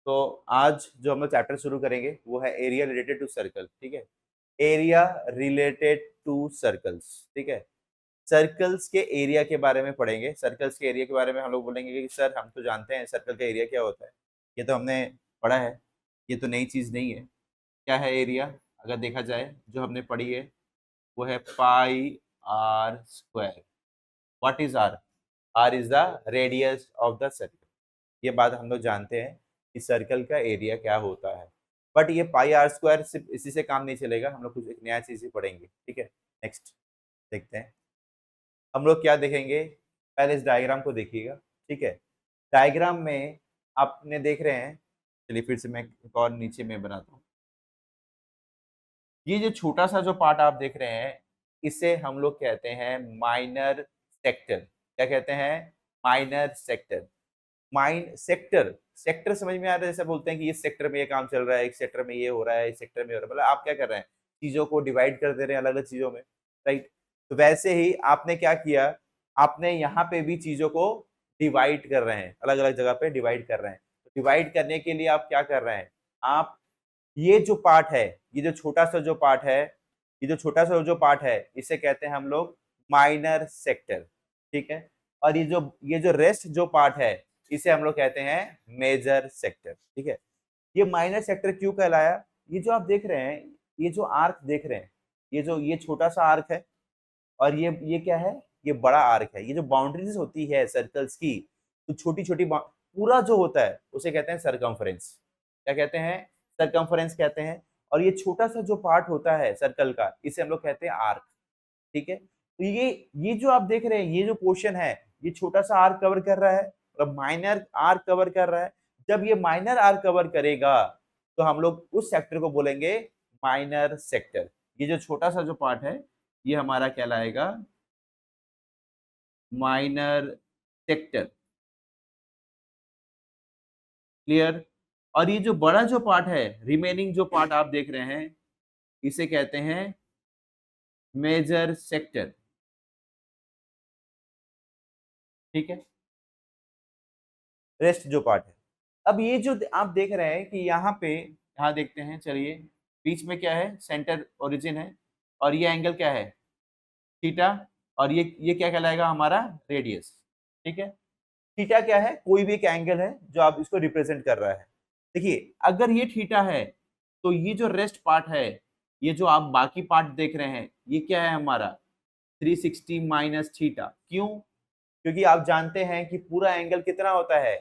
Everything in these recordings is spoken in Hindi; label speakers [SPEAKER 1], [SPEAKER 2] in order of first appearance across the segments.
[SPEAKER 1] तो आज जो हम लोग चैप्टर शुरू करेंगे वो है एरिया रिलेटेड टू सर्कल, ठीक है। एरिया रिलेटेड टू सर्कल्स, ठीक है। सर्कल्स के एरिया के बारे में पढ़ेंगे। सर्कल्स के एरिया के बारे में हम लोग बोलेंगे कि सर हम तो जानते हैं सर्कल का एरिया क्या होता है, ये तो हमने पढ़ा है, ये तो नई चीज नहीं है। क्या है एरिया? अगर देखा जाए जो हमने पढ़ी है वो है pi are square. What is R? R is the radius of the circle. ये बात हम लोग जानते हैं कि सर्कल का एरिया क्या होता है। बट ये पाई आर स्क्वायर सिर्फ इसी से काम नहीं चलेगा, हम लोग कुछ एक नया चीज ही पढ़ेंगे, ठीक है। नेक्स्ट देखते हैं हम लोग क्या देखेंगे। पहले इस डायग्राम को देखिएगा, ठीक है। डायग्राम में आपने देख रहे हैं, चलिए फिर से मैं एक और नीचे में बनाता हूँ। ये जो छोटा सा जो पार्ट आप देख रहे हैं इसे हम लोग कहते हैं माइनर सेक्टर। क्या कहते हैं? Minor sector. Mine sector, sector समझ में आ रहा है? जैसे बोलते हैं कि इस सेक्टर में ये काम चल रहा है, एक सेक्टर में ये हो रहा है, इस सेक्टर में हो रहा है, मतलब आप क्या कर रहे हैं, चीजों को डिवाइड कर दे रहे हैं अलग अलग चीजों में, राइट। तो वैसे ही आपने क्या किया, आपने यहाँ पे भी चीजों को डिवाइड कर रहे हैं, अलग अलग जगह पे डिवाइड कर रहे हैं। तो डिवाइड करने के लिए आप क्या कर रहे हैं, आप ये जो पार्ट है, ये जो छोटा सा जो पार्ट है, ये जो छोटा सा जो पार्ट है इसे कहते हैं हम लोग माइनर सेक्टर, ठीक है। और ये जो रेस्ट जो पार्ट है इसे हम लोग कहते हैं मेजर सेक्टर, ठीक है। ये माइनर सेक्टर क्यों कहलाया? ये जो आप देख रहे हैं, ये जो आर्क देख रहे हैं, ये छोटा सा आर्क है और ये क्या है, ये बड़ा आर्क है। ये जो बाउंड्रीज होती है सर्कल्स की, तो छोटी छोटी पूरा जो होता है उसे कहते हैं सरकमफ्रेंस। क्या कहते हैं? सरकमफ्रेंस कहते हैं। और ये छोटा सा जो पार्ट होता है सर्कल का इसे हम लोग कहते हैं आर्क, ठीक है। तो ये जो आप देख रहे हैं, ये जो पोर्शन है ये छोटा सा आर्क कवर कर रहा है और माइनर आर्क कवर कर रहा है। जब ये माइनर आर्क कवर करेगा तो हम लोग उस सेक्टर को बोलेंगे माइनर सेक्टर। ये जो छोटा सा जो पार्ट है ये हमारा कहलाएगा माइनर सेक्टर। क्लियर? और ये जो बड़ा जो पार्ट है, रिमेनिंग जो पार्ट आप देख रहे हैं इसे कहते हैं मेजर सेक्टर, ठीक है। रेस्ट जो पार्ट है, अब ये जो आप देख रहे हैं कि यहाँ पे, यहाँ देखते हैं, चलिए बीच में क्या है, सेंटर ओरिजिन है और ये एंगल क्या है, थीटा। और ये क्या कहलाएगा, हमारा रेडियस, ठीक है। थीटा क्या है, कोई भी एक एंगल है जो आप इसको रिप्रेजेंट कर रहा है। देखिए अगर ये थीटा है तो ये जो रेस्ट पार्ट है, ये जो आप बाकी पार्ट देख रहे हैं ये क्या है हमारा 360 माइनस थीटा। क्यों? क्योंकि आप जानते हैं कि पूरा एंगल कितना होता है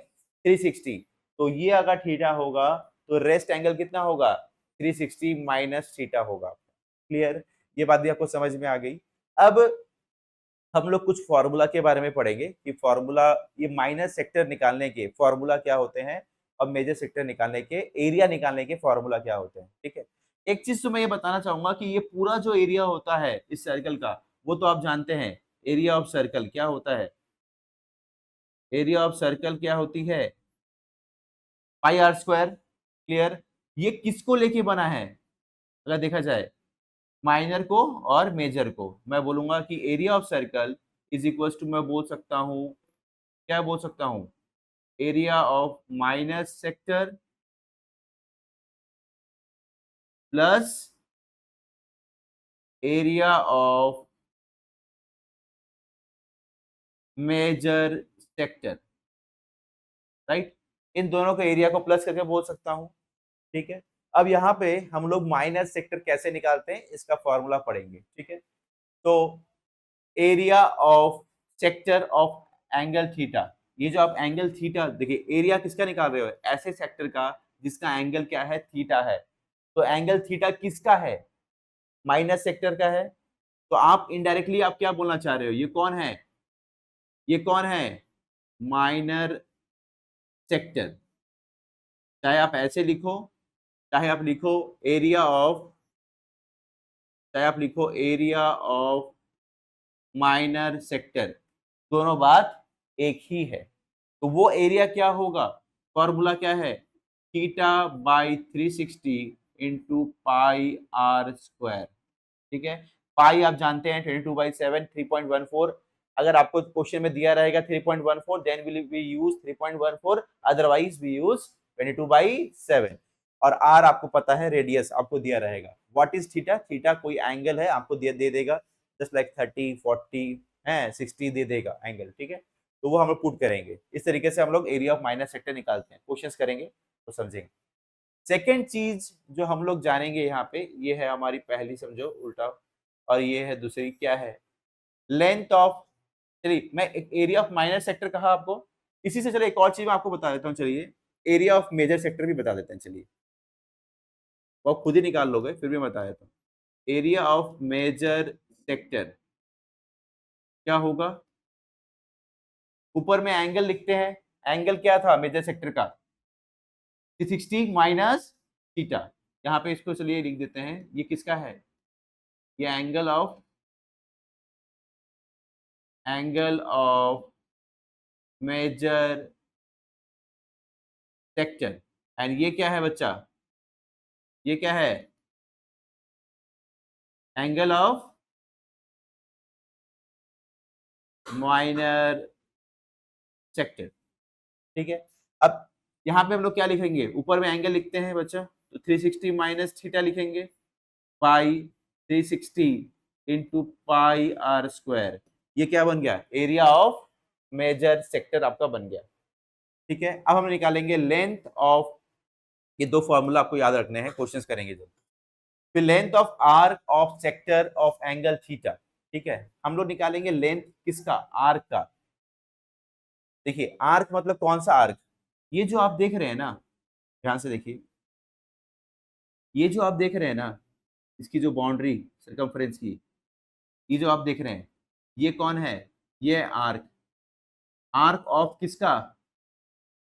[SPEAKER 1] 360। तो ये अगर थीटा होगा तो रेस्ट एंगल कितना होगा 360 माइनस थीटा होगा। क्लियर? ये बात भी आपको समझ में आ गई। अब हम लोग कुछ फॉर्मूला के बारे में पढ़ेंगे कि फॉर्मूला, ये माइनर सेक्टर निकालने के फॉर्मूला क्या होते हैं और मेजर सेक्टर निकालने के, एरिया निकालने के फॉर्मूला क्या होते हैं, ठीक है। एक चीज तो मैं ये बताना चाहूंगा कि ये पूरा जो एरिया होता है इस सर्कल का वो तो आप जानते हैं, एरिया ऑफ सर्कल क्या होता है, एरिया ऑफ सर्कल क्या होती है, पाई आर स्क्वायर। क्लियर? ये किसको लेके बना है? अगर देखा जाए माइनर को और मेजर को, मैं बोलूंगा कि area of circle is equal to, मैं बोल सकता हूँ, क्या बोल सकता हूँ, area of minor sector plus area of major sector, right. इन दोनों का एरिया को प्लस करके बोल सकता हूँ, ठीक है। अब यहाँ पे हम लोग माइनर सेक्टर कैसे निकालते हैं इसका फॉर्मूला पढ़ेंगे, ठीक है। तो area of sector of angle theta, ये जो आप एंगल थीटा देखिए, एरिया किसका निकाल रहे हो, ऐसे सेक्टर का जिसका एंगल क्या है, थीटा है। तो एंगल थीटा किसका है, माइनस सेक्टर का है। तो आप इनडायरेक्टली आप क्या बोलना चाह रहे हो, ये कौन है, ये कौन है, माइनर सेक्टर। चाहे आप ऐसे लिखो, चाहे आप लिखो एरिया ऑफ, चाहे आप लिखो एरिया ऑफ माइनर सेक्टर, दोनों बात एक ही है। तो वो एरिया क्या होगा, फॉर्मूला क्या है, theta by 360 into pi are square, ठीक है। पाई आप जानते हैं 22/7 3.14। अगर आपको क्वेश्चन में दिया रहेगा 3.14 then will we use 3.14, otherwise we use 22/7 और आर आपको पता है रेडियस आपको दिया रहेगा। What is theta? थीटा कोई एंगल है आपको दे देगा जस्ट लाइक 30 40 है 60 दे देगा एंगल, ठीक है। तो वो हम लोग पुट करेंगे। इस तरीके से हम लोग एरिया ऑफ माइनर सेक्टर निकालते हैं। क्वेश्चंस करेंगे तो समझेंगे। सेकेंड चीज जो हम लोग जानेंगे यहाँ पे, ये है हमारी पहली समझो उल्टा और ये है दूसरी, क्या है? लेंथ ऑफ, चलिए मैं एक एरिया ऑफ माइनर सेक्टर कहा आपको, इसी से चलिए एक और चीज मैं आपको बता देता हूँ। चलिए एरिया ऑफ मेजर सेक्टर भी बता देते हैं। चलिए वो आप खुद ही निकाल लोगे, फिर भी बता देता हूँ। एरिया ऑफ मेजर सेक्टर क्या होगा? ऊपर में एंगल लिखते हैं। एंगल क्या था मेजर सेक्टर का? 360 माइनस थीटा। यहाँ पे इसको चलिए लिख देते हैं, ये किसका है? ये angle of major sector. And ये क्या है बच्चा? ये क्या है? एंगल ऑफ माइनर सेक्टर, ठीक है। अब यहाँ पे हम लोग क्या लिखेंगे? ऊपर में एंगल लिखते हैं बच्चा, तो 360 माइनस थीटा लिखेंगे, पाई 360 इंटू पाई आर स्क्वायर। ये क्या बन गया? एरिया ऑफ मेजर सेक्टर आपका बन गया, ठीक है। अब हम निकालेंगे लेंथ ऑफ, ये दो फॉर्मूला आपको याद रखने हैं, क्वेश्चंस करेंगे जब। फिर length of arc of sector of angle theta, ठीक है। हम लोग निकालेंगे लेंथ किसका? आर्क का। देखिए आर्क मतलब कौन सा आर्क? ये जो आप देख रहे हैं ना, ध्यान से देखिए, ये जो आप देख रहे हैं ना, इसकी जो बाउंड्री सर्कमफ्रेंस की, ये जो आप देख रहे हैं, ये कौन है? ये आर्क। आर्क ऑफ किसका?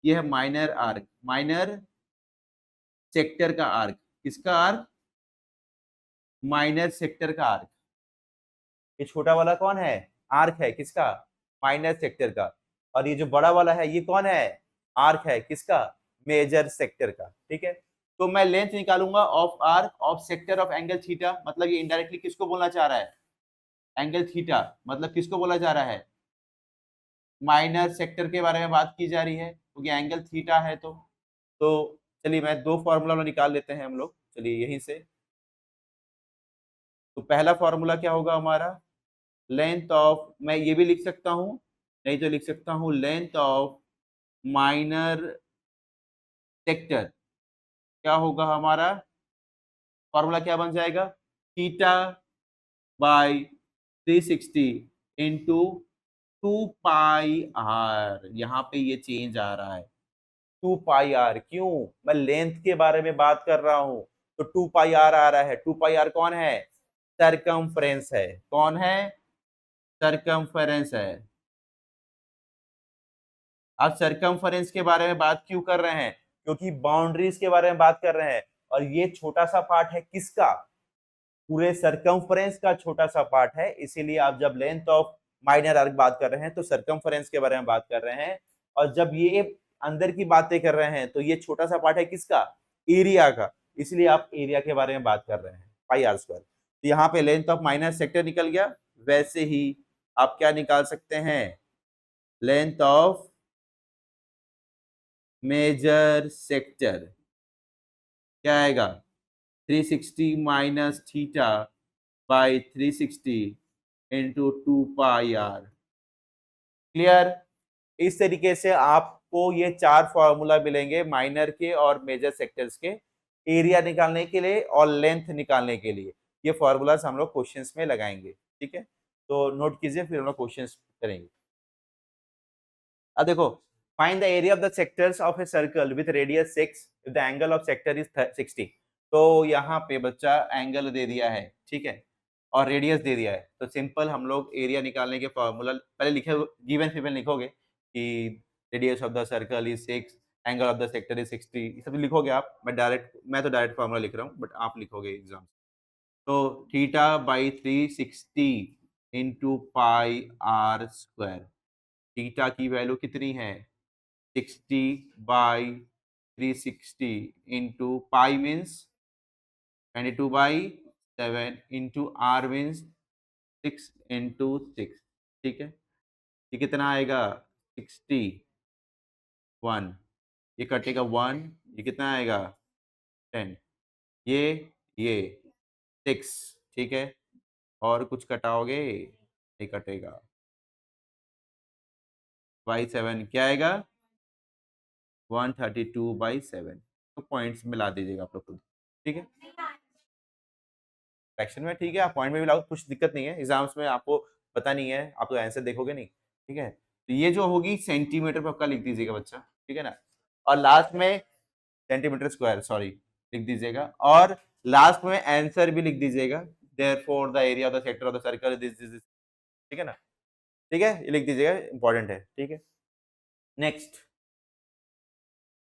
[SPEAKER 1] ये है माइनर आर्क, माइनर सेक्टर का आर्क। किसका आर्क? माइनर सेक्टर का आर्क। ये छोटा वाला कौन है? आर्क है किसका? माइनर सेक्टर का। और ये जो बड़ा वाला है ये कौन है? आर्क है किसका? मेजर सेक्टर का, ठीक है। तो मैं लेंथ निकालूंगा of arc of sector of angle theta, मतलब ये इनडायरेक्टली किसको बोलना चाह रहा है? एंगल थीटा मतलब किसको बोला जा रहा है? माइनर सेक्टर के बारे में बात की जा रही है, क्योंकि एंगल थीटा है। तो चलिए मैं दो फॉर्मूला निकाल लेते हैं हम लोग, चलिए यहीं से। तो पहला फॉर्मूला क्या होगा हमारा? लेंथ ऑफ, मैं ये भी लिख सकता हूं, नहीं तो लिख सकता हूं लेंथ ऑफ माइनर सेक्टर। क्या होगा हमारा फॉर्मूला? क्या बन जाएगा? Theta by 360 into 2 pi r. यहाँ पे ये चेंज आ रहा है, 2 पाई आर। क्यों? मैं लेंथ के बारे में बात कर रहा हूं, तो 2 पाई आर आ रहा है। 2 पाई आर कौन है? सरकमफ्रेंस है। कौन है? सरकमफ्रेंस है। आप सरकमफ्रेंस के बारे में बात क्यों कर रहे हैं? क्योंकि बाउंड्रीज के बारे में बात कर रहे हैं, और ये छोटा सा पार्ट है किसका? पूरे सरकमफ्रेंस का छोटा सा पार्ट है। इसीलिए आप जब लेंथ ऑफ माइनर आर्क बात कर रहे हैं तो सरकमफ्रेंस के बारे में बात कर रहे हैं, और जब ये अंदर की बातें कर रहे हैं तो ये छोटा सा पार्ट है किसका? एरिया का। इसलिए आप एरिया के बारे में बात कर रहे हैं, पाई आर स्क्वायर। तो यहाँ पे लेंथ ऑफ माइनर सेक्टर निकल गया। वैसे ही आप क्या निकाल सकते हैं? लेंथ ऑफ मेजर सेक्टर क्या आएगा? 360 minus theta by 360 into 2 pi r. Clear? इस तरीके से आपको ये चार फॉर्मूला मिलेंगे माइनर के और मेजर सेक्टर्स के, एरिया निकालने के लिए और लेंथ निकालने के लिए। ये फॉर्मूलाज हम लोग क्वेश्चंस में लगाएंगे, ठीक है। तो नोट कीजिए, फिर हम लोग क्वेश्चंस करेंगे। अब देखो, find the area of the sectors of a circle with radius 6 if the angle of sector is 60। तो यहाँ पे बच्चा एंगल दे दिया है, ठीक है, और रेडियस दे दिया है। तो सिंपल हम लोग एरिया निकालने के फॉर्मूला पहले लिखे, गिवन फिर लिखोगे कि radius of the circle is 6, angle of the sector is 60, ये सब लिखोगे आप। मैं तो डायरेक्ट फॉर्मूला लिख रहा हूँ, बट आप लिखोगे एग्जाम। तो theta by 360 into pi are square. Theta की वैल्यू कितनी है? 60/360 into pi means 22/7 into r means 6 into 6, ठीक है। ये कितना आएगा? 61, ये कटेगा 1, ये कितना आएगा 10, ये 6, ठीक है, और कुछ कटाओगे ये कटेगा बाई 7, क्या आएगा 132/7। तो पॉइंट्स में ला दीजिएगा आप लोग खुद, ठीक है, फ्रैक्शन में, ठीक है, आप पॉइंट में भी लाओ, कुछ दिक्कत नहीं है, एग्जाम्स में आपको पता नहीं है, आप तो आंसर देखोगे नहीं, ठीक है, तो ये जो होगी सेंटीमीटर पक्का लिख दीजिएगा बच्चा, ठीक है ना, और लास्ट में सेंटीमीटर स्क्वायर, सॉरी, लिख दीजिएगा, और लास्ट में आंसर भी लिख दीजिएगा, therefore the area of the sector of the circle this, ठीक है ना, ठीक है, ये लिख दीजिएगा, इंपॉर्टेंट है, ठीक है। Next,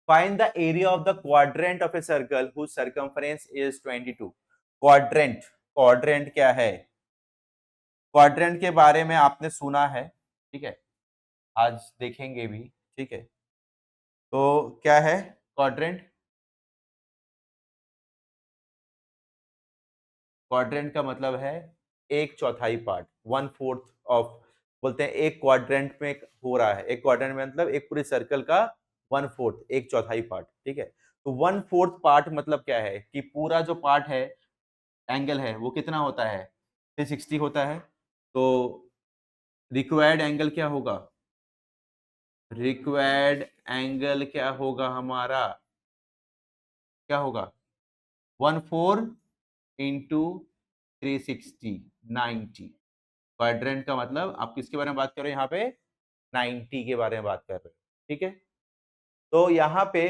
[SPEAKER 1] find the area of the quadrant of a circle whose circumference is 22। quadrant, quadrant क्या है, quadrant के बारे में आपने सुना है, ठीक है, आज देखेंगे भी, ठीक है, तो क्या है quadrant, क्वाड्रेंट का मतलब है एक चौथाई पार्ट, 1/4 ऑफ, बोलते हैं एक क्वाड्रेंट में हो रहा है, एक क्वाड्रेंट में मतलब एक पूरे सर्कल का 1/4, एक चौथाई पार्ट, ठीक है, तो 1/4 पार्ट मतलब क्या है कि पूरा जो पार्ट है, एंगल है, वो कितना होता है 360 होता है, तो रिक्वायर्ड एंगल क्या होगा, रिक्वायर्ड एंगल क्या होगा हमारा, क्या होगा 1/4 इंटू 360, 90। क्वाड्रेंट का मतलब आप किसके बारे में बात कर रहे हो यहाँ पे, 90 के बारे में बात कर रहे हो, ठीक है, तो यहाँ पे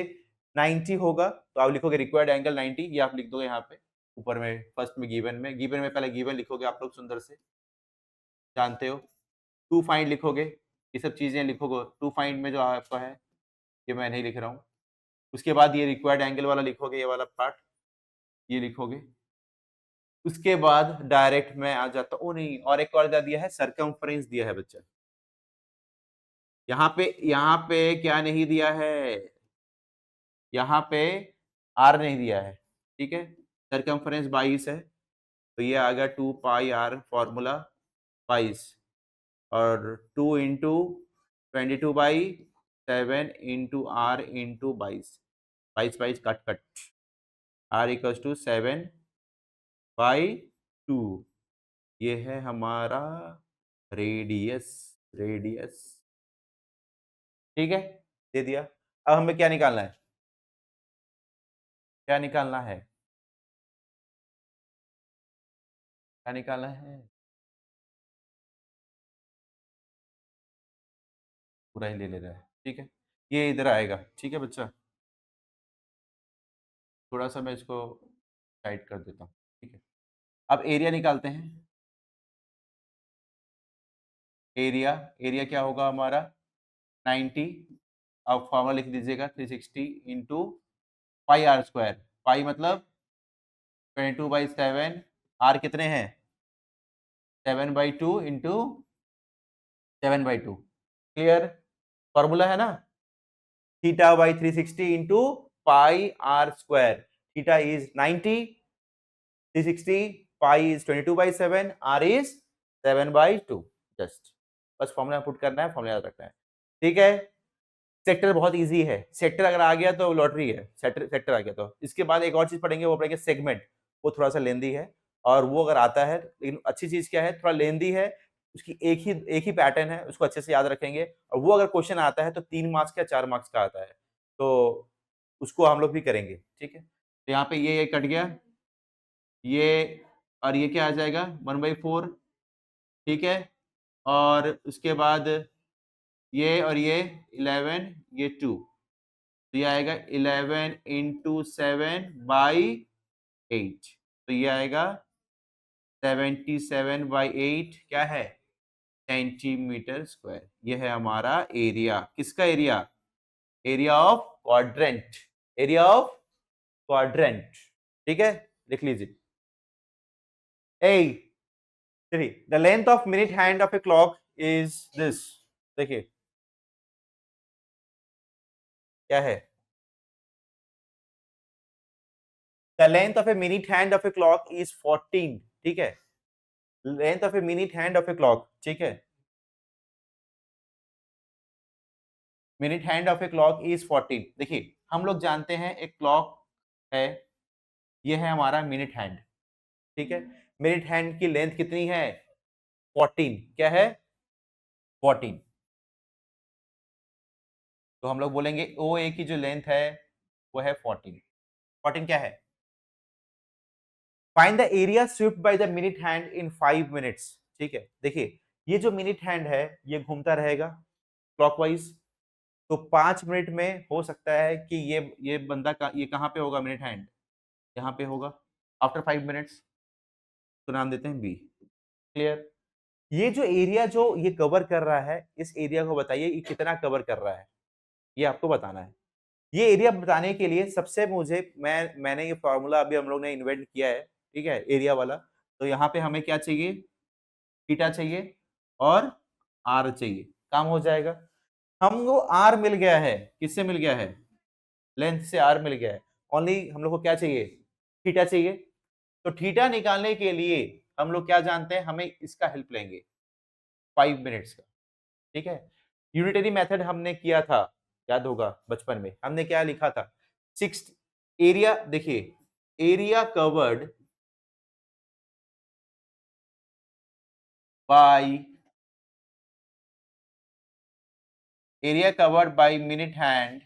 [SPEAKER 1] 90 होगा, तो आप लिखोगे रिक्वायर्ड एंगल 90, ये आप लिख दोगे यहाँ पे ऊपर में, फर्स्ट में गिवन में पहले गिवन लिखोगे आप लोग सुंदर से, जानते हो, टू फाइंड लिखोगे, ये सब चीजें लिखोगे, टू फाइंड में जो आपका है, ये मैं नहीं लिख रहा हूँ, उसके बाद ये रिक्वायर्ड एंगल वाला लिखोगे, ये वाला पार्ट ये लिखोगे, उसके बाद डायरेक्ट में आ जाता, ओ नहीं, और एक और दिया है सरकमफ्रेंस दिया है बच्चा, यहाँ पे क्या नहीं दिया है, यहाँ पे आर नहीं दिया है, ठीक है, सरकमफ्रेंस 22 है, तो ये आ गया 2πr फॉर्मूला 22, और 2 into 22/7 into r into 22, 22 cut cut, r equals to 7/2, ये है हमारा रेडियस, रेडियस, ठीक है, दे दिया। अब हमें क्या निकालना है, क्या निकालना है, क्या निकालना है, पूरा ही ले ले रहा है, ठीक है, ये इधर आएगा, ठीक है बच्चा, थोड़ा सा मैं इसको टाइट कर देता हूँ, ठीक है, अब एरिया निकालते हैं, एरिया, एरिया क्या होगा हमारा 90, अब फॉर्मूला लिख दीजिएगा 360 इंटू पाई आर स्क्वायर, पाई मतलब 22/7, आर कितने हैं 7/2 इंटू 7/2, क्लियर, फॉर्मूला है ना, θ/360 into pi are square, theta is 90, 360, pi is 22/7, R is 7/2, just बस फॉर्मूला पुट करना है, फॉर्मूला याद रखना है, ठीक है। सेक्टर बहुत इजी है, सेक्टर अगर आ गया तो लॉटरी है, सेक्टर आ गया तो इसके बाद एक और चीज पढ़ेंगे, वो पढ़ेंगे सेगमेंट, वो थोड़ा सा लेंदी है, और वो अगर आता है, लेकिन अच्छी चीज क्या है, थोड़ा लेंदी है, उसकी एक ही पैटर्न है, उसको अच्छे से याद रखेंगे, और वो अगर क्वेश्चन आता है तो 3 मार्क्स का 4 मार्क्स का आता है, तो उसको हम लोग भी करेंगे, ठीक है, तो यहाँ पे ये कट गया, ये और ये क्या आ जाएगा 1/4, ठीक है, और उसके बाद ये और ये 11, ये 2, तो ये आएगा 11 इंटू 7/8, तो ये आएगा 77/8, क्या है सेंटीमीटर स्क्वायर, ये है हमारा एरिया, किसका area, area of quadrant, area of quadrant, ठीक है, लिख लीजिए। A the length of minute hand of a clock is this, देखिए क्या है, the length of a minute hand of a clock is 14, ठीक है, length of a minute hand of a clock, ठीक है, minute hand of a clock is 14। देखिए हम लोग जानते हैं एक क्लॉक है, ये है हमारा मिनट हैंड, ठीक है। मिनट हैंड की लेंथ कितनी है? 14। क्या है? 14। तो हम लोग बोलेंगे ओ ए की जो लेंथ है वो है 14। 14 क्या है? Find the area swept by the minute hand in 5 minutes. ठीक है, देखिए ये जो मिनट हैंड है ये घूमता रहेगा क्लॉकवाइज, तो 5 मिनट में हो सकता है कि ये बंदा ये कहाँ पे होगा मिनट हैंड? यहाँ पे होगा आफ्टर 5 मिनट्स, तो नाम देते हैं बी। क्लियर? ये जो एरिया जो ये कवर कर रहा है, इस एरिया को बताइए ये कितना कवर कर रहा है, ये आपको बताना है। ये एरिया बताने के लिए सबसे मैंने ये फॉर्मूला अभी हम लोग ने इन्वेंट किया है, ठीक है, एरिया वाला। तो यहाँ पे हमें क्या चाहिए? थीटा चाहिए और आर चाहिए, काम हो जाएगा। हमको आर मिल गया है, किससे मिल गया है? लेंथ से आर मिल गया है। ओनली हम लोग को क्या चाहिए? थीटा चाहिए। तो थीटा निकालने के लिए हम लोग क्या जानते हैं? हमें इसका हेल्प लेंगे 5 मिनट्स का, ठीक है। यूनिटरी मेथड हमने किया था, याद होगा बचपन में हमने क्या लिखा था? 6 एरिया, देखिए area covered by minute hand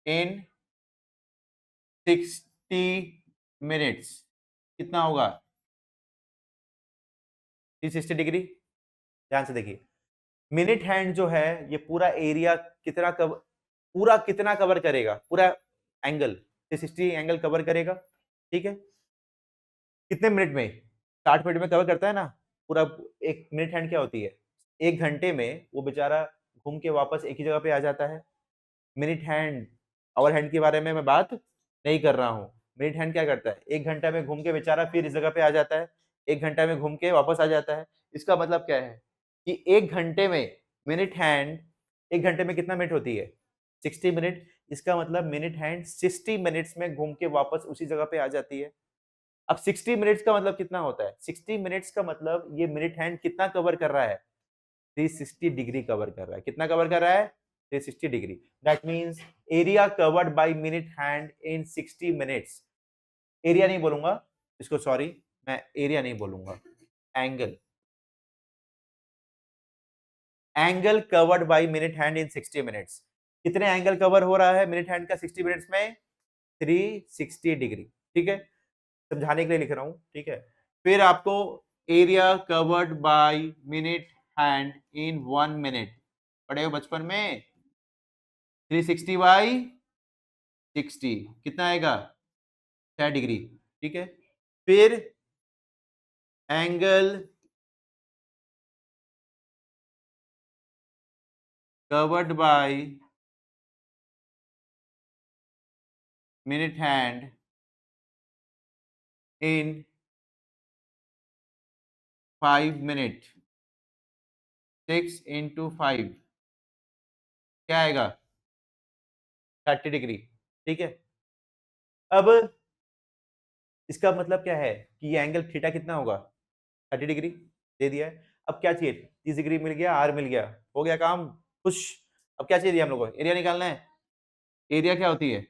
[SPEAKER 1] in 60 minutes कितना होगा? 360 डिग्री। ध्यान से देखिए, मिनट हैंड जो है ये पूरा एरिया कितना कवर करेगा? पूरा एंगल 360 एंगल कवर करेगा, ठीक है। कितने मिनट में? 60 मिनट में कवर करता है ना पूरा। एक मिनट हैंड क्या होती है? 1 घंटे में वो बेचारा घूम के वापस एक ही जगह पे आ जाता है। मिनट हैंड, आवर हैंड के बारे में मैं बात नहीं कर रहा हूँ। मिनट हैंड क्या करता है? 1 घंटा में घूम के बेचारा फिर इस जगह पे आ जाता है, 1 घंटा में घूम के वापस आ जाता है। इसका मतलब क्या है कि 1 घंटे में मिनट हैंड, 1 घंटे में कितना मिनट होती है? 60 मिनट। इसका मतलब मिनट हैंड 60 मिनट्स में घूम के वापस उसी जगह पे आ जाती है। अब 60 मिनट्स का मतलब कितना होता है? 60 मिनट्स का मतलब ये मिनट हैंड कितना कवर कर रहा है? 360 डिग्री कवर कर रहा है। कितना कवर कर रहा है? 360 degree. That means area covered by minute hand in 60 minutes. Area नहीं बोलूंगा इसको, सॉरी, मैं एरिया नहीं बोलूंगा, angle. Angle covered by minute hand in 60 minutes. कितने एंगल कवर हो रहा है मिनट हैंड का 60 मिनट्स में? 360 डिग्री, ठीक है। समझाने के लिए लिख रहा हूं, ठीक है। फिर आपको area covered by minute hand in 1 minute पढ़े हो बचपन में। 360 बाई 60 कितना आएगा? 6 डिग्री, ठीक है। फिर angle covered by minute hand in 5 minute, 6 into 5 क्या आएगा? 30 डिग्री, ठीक है। अब इसका मतलब क्या है कि ये एंगल थीटा कितना होगा? 30 डिग्री दे दिया है। अब क्या चाहिए? 30 डिग्री मिल गया, आर मिल गया, हो गया काम खुश। अब क्या चाहिए हम लोगों को? एरिया निकालना है। एरिया क्या होती है?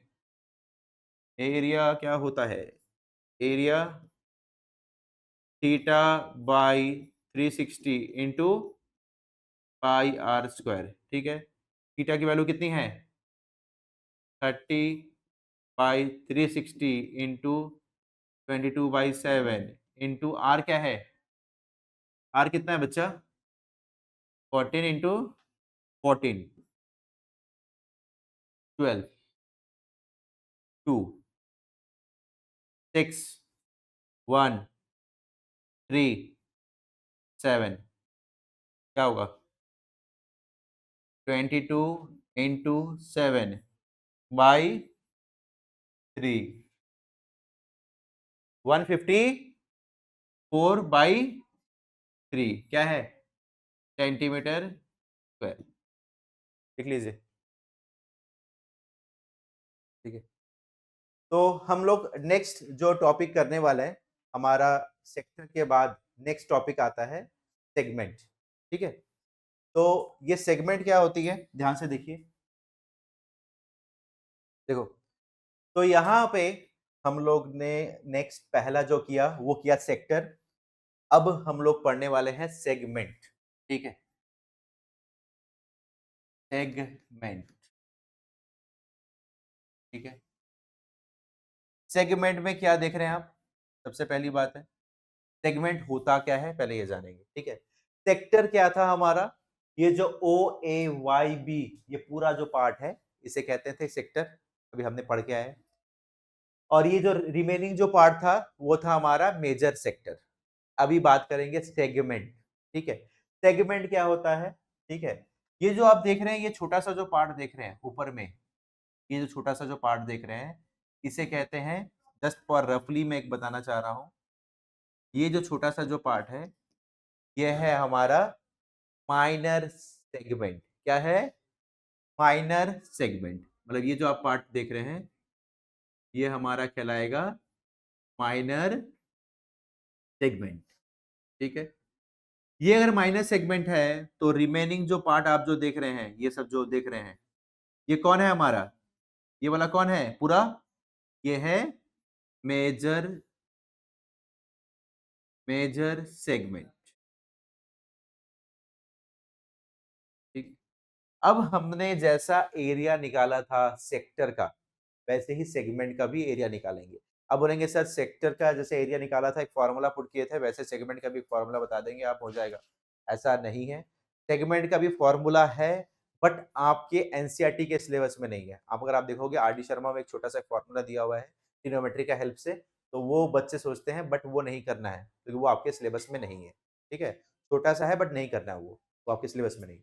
[SPEAKER 1] एरिया क्या होता है? Area theta by 360 into pi are square, ठीक है। थीटा की वैल्यू कितनी है? 30/360 इंटू 22/7 इंटू आर क्या है? आर कितना है बच्चा? 14 इंटू 14, 12, 2, 6, 1, 3, 7 क्या होगा? 22 इंटू 7 बाई 3, 154/3 क्या है? Centimetre square. लिख लीजिए, ठीक है। तो हम लोग नेक्स्ट जो टॉपिक करने वाले हैं, हमारा सेक्टर के बाद नेक्स्ट टॉपिक आता है सेगमेंट, ठीक है। तो ये सेगमेंट क्या होती है, ध्यान से देखिए, देखो, तो यहाँ पे हम लोग ने नेक्स्ट पहला जो किया वो किया सेक्टर। अब हम लोग पढ़ने वाले हैं सेगमेंट, ठीक है, सेगमेंट, ठीक है। सेगमेंट में क्या देख रहे हैं आप, सबसे पहली बात है सेगमेंट होता क्या है पहले ये जानेंगे, ठीक है। सेक्टर क्या था हमारा, ये जो ओ ए वाई बी ये पूरा जो पार्ट है इसे कहते थे सेक्टर, अभी हमने पढ़ के आए। और ये जो रिमेनिंग जो पार्ट था वो था हमारा मेजर सेक्टर। अभी बात करेंगे सेगमेंट, ठीक है। सेगमेंट क्या होता है, ठीक है, ये जो आप देख रहे हैं ये छोटा सा जो पार्ट देख रहे हैं ऊपर में, ये जो छोटा सा जो पार्ट देख रहे हैं इसे कहते हैं, जस्ट फॉर रफली मैं एक बताना चाह रहा हूं, ये जो छोटा सा जो पार्ट है ये है हमारा माइनर सेगमेंट। क्या है, माइनर सेगमेंट, मतलब ये जो आप पार्ट देख रहे हैं ये हमारा कहलाएगा माइनर सेगमेंट, ठीक है। ये अगर माइनर सेगमेंट है तो रिमेनिंग जो पार्ट आप जो देख रहे हैं ये सब जो देख रहे हैं ये कौन है हमारा, ये वाला कौन है पूरा, ये है मेजर, मेजर सेगमेंट, ठीक। अब हमने जैसा एरिया निकाला था सेक्टर का वैसे ही सेगमेंट का भी एरिया निकालेंगे। अब बोलेंगे सर सेक्टर का जैसे एरिया निकाला था एक फार्मूला पुट किए थे वैसे सेगमेंट का भी फार्मूला बता देंगे आप, हो जाएगा। ऐसा नहीं है, सेगमेंट का भी फार्मूला है बट आपके एनसीईआरटी के सिलेबस में नहीं है। आप अगर आप देखोगे आर डी शर्मा में एक छोटा सा फार्मूला दिया हुआ है ट्रिग्नोमेट्री का हेल्प से, तो वो बच्चे सोचते हैं बट वो नहीं करना है क्योंकि वो आपके सिलेबस में नहीं है, ठीक है। छोटा सा है बट नहीं करना है वो आपके सिलेबस में नहीं।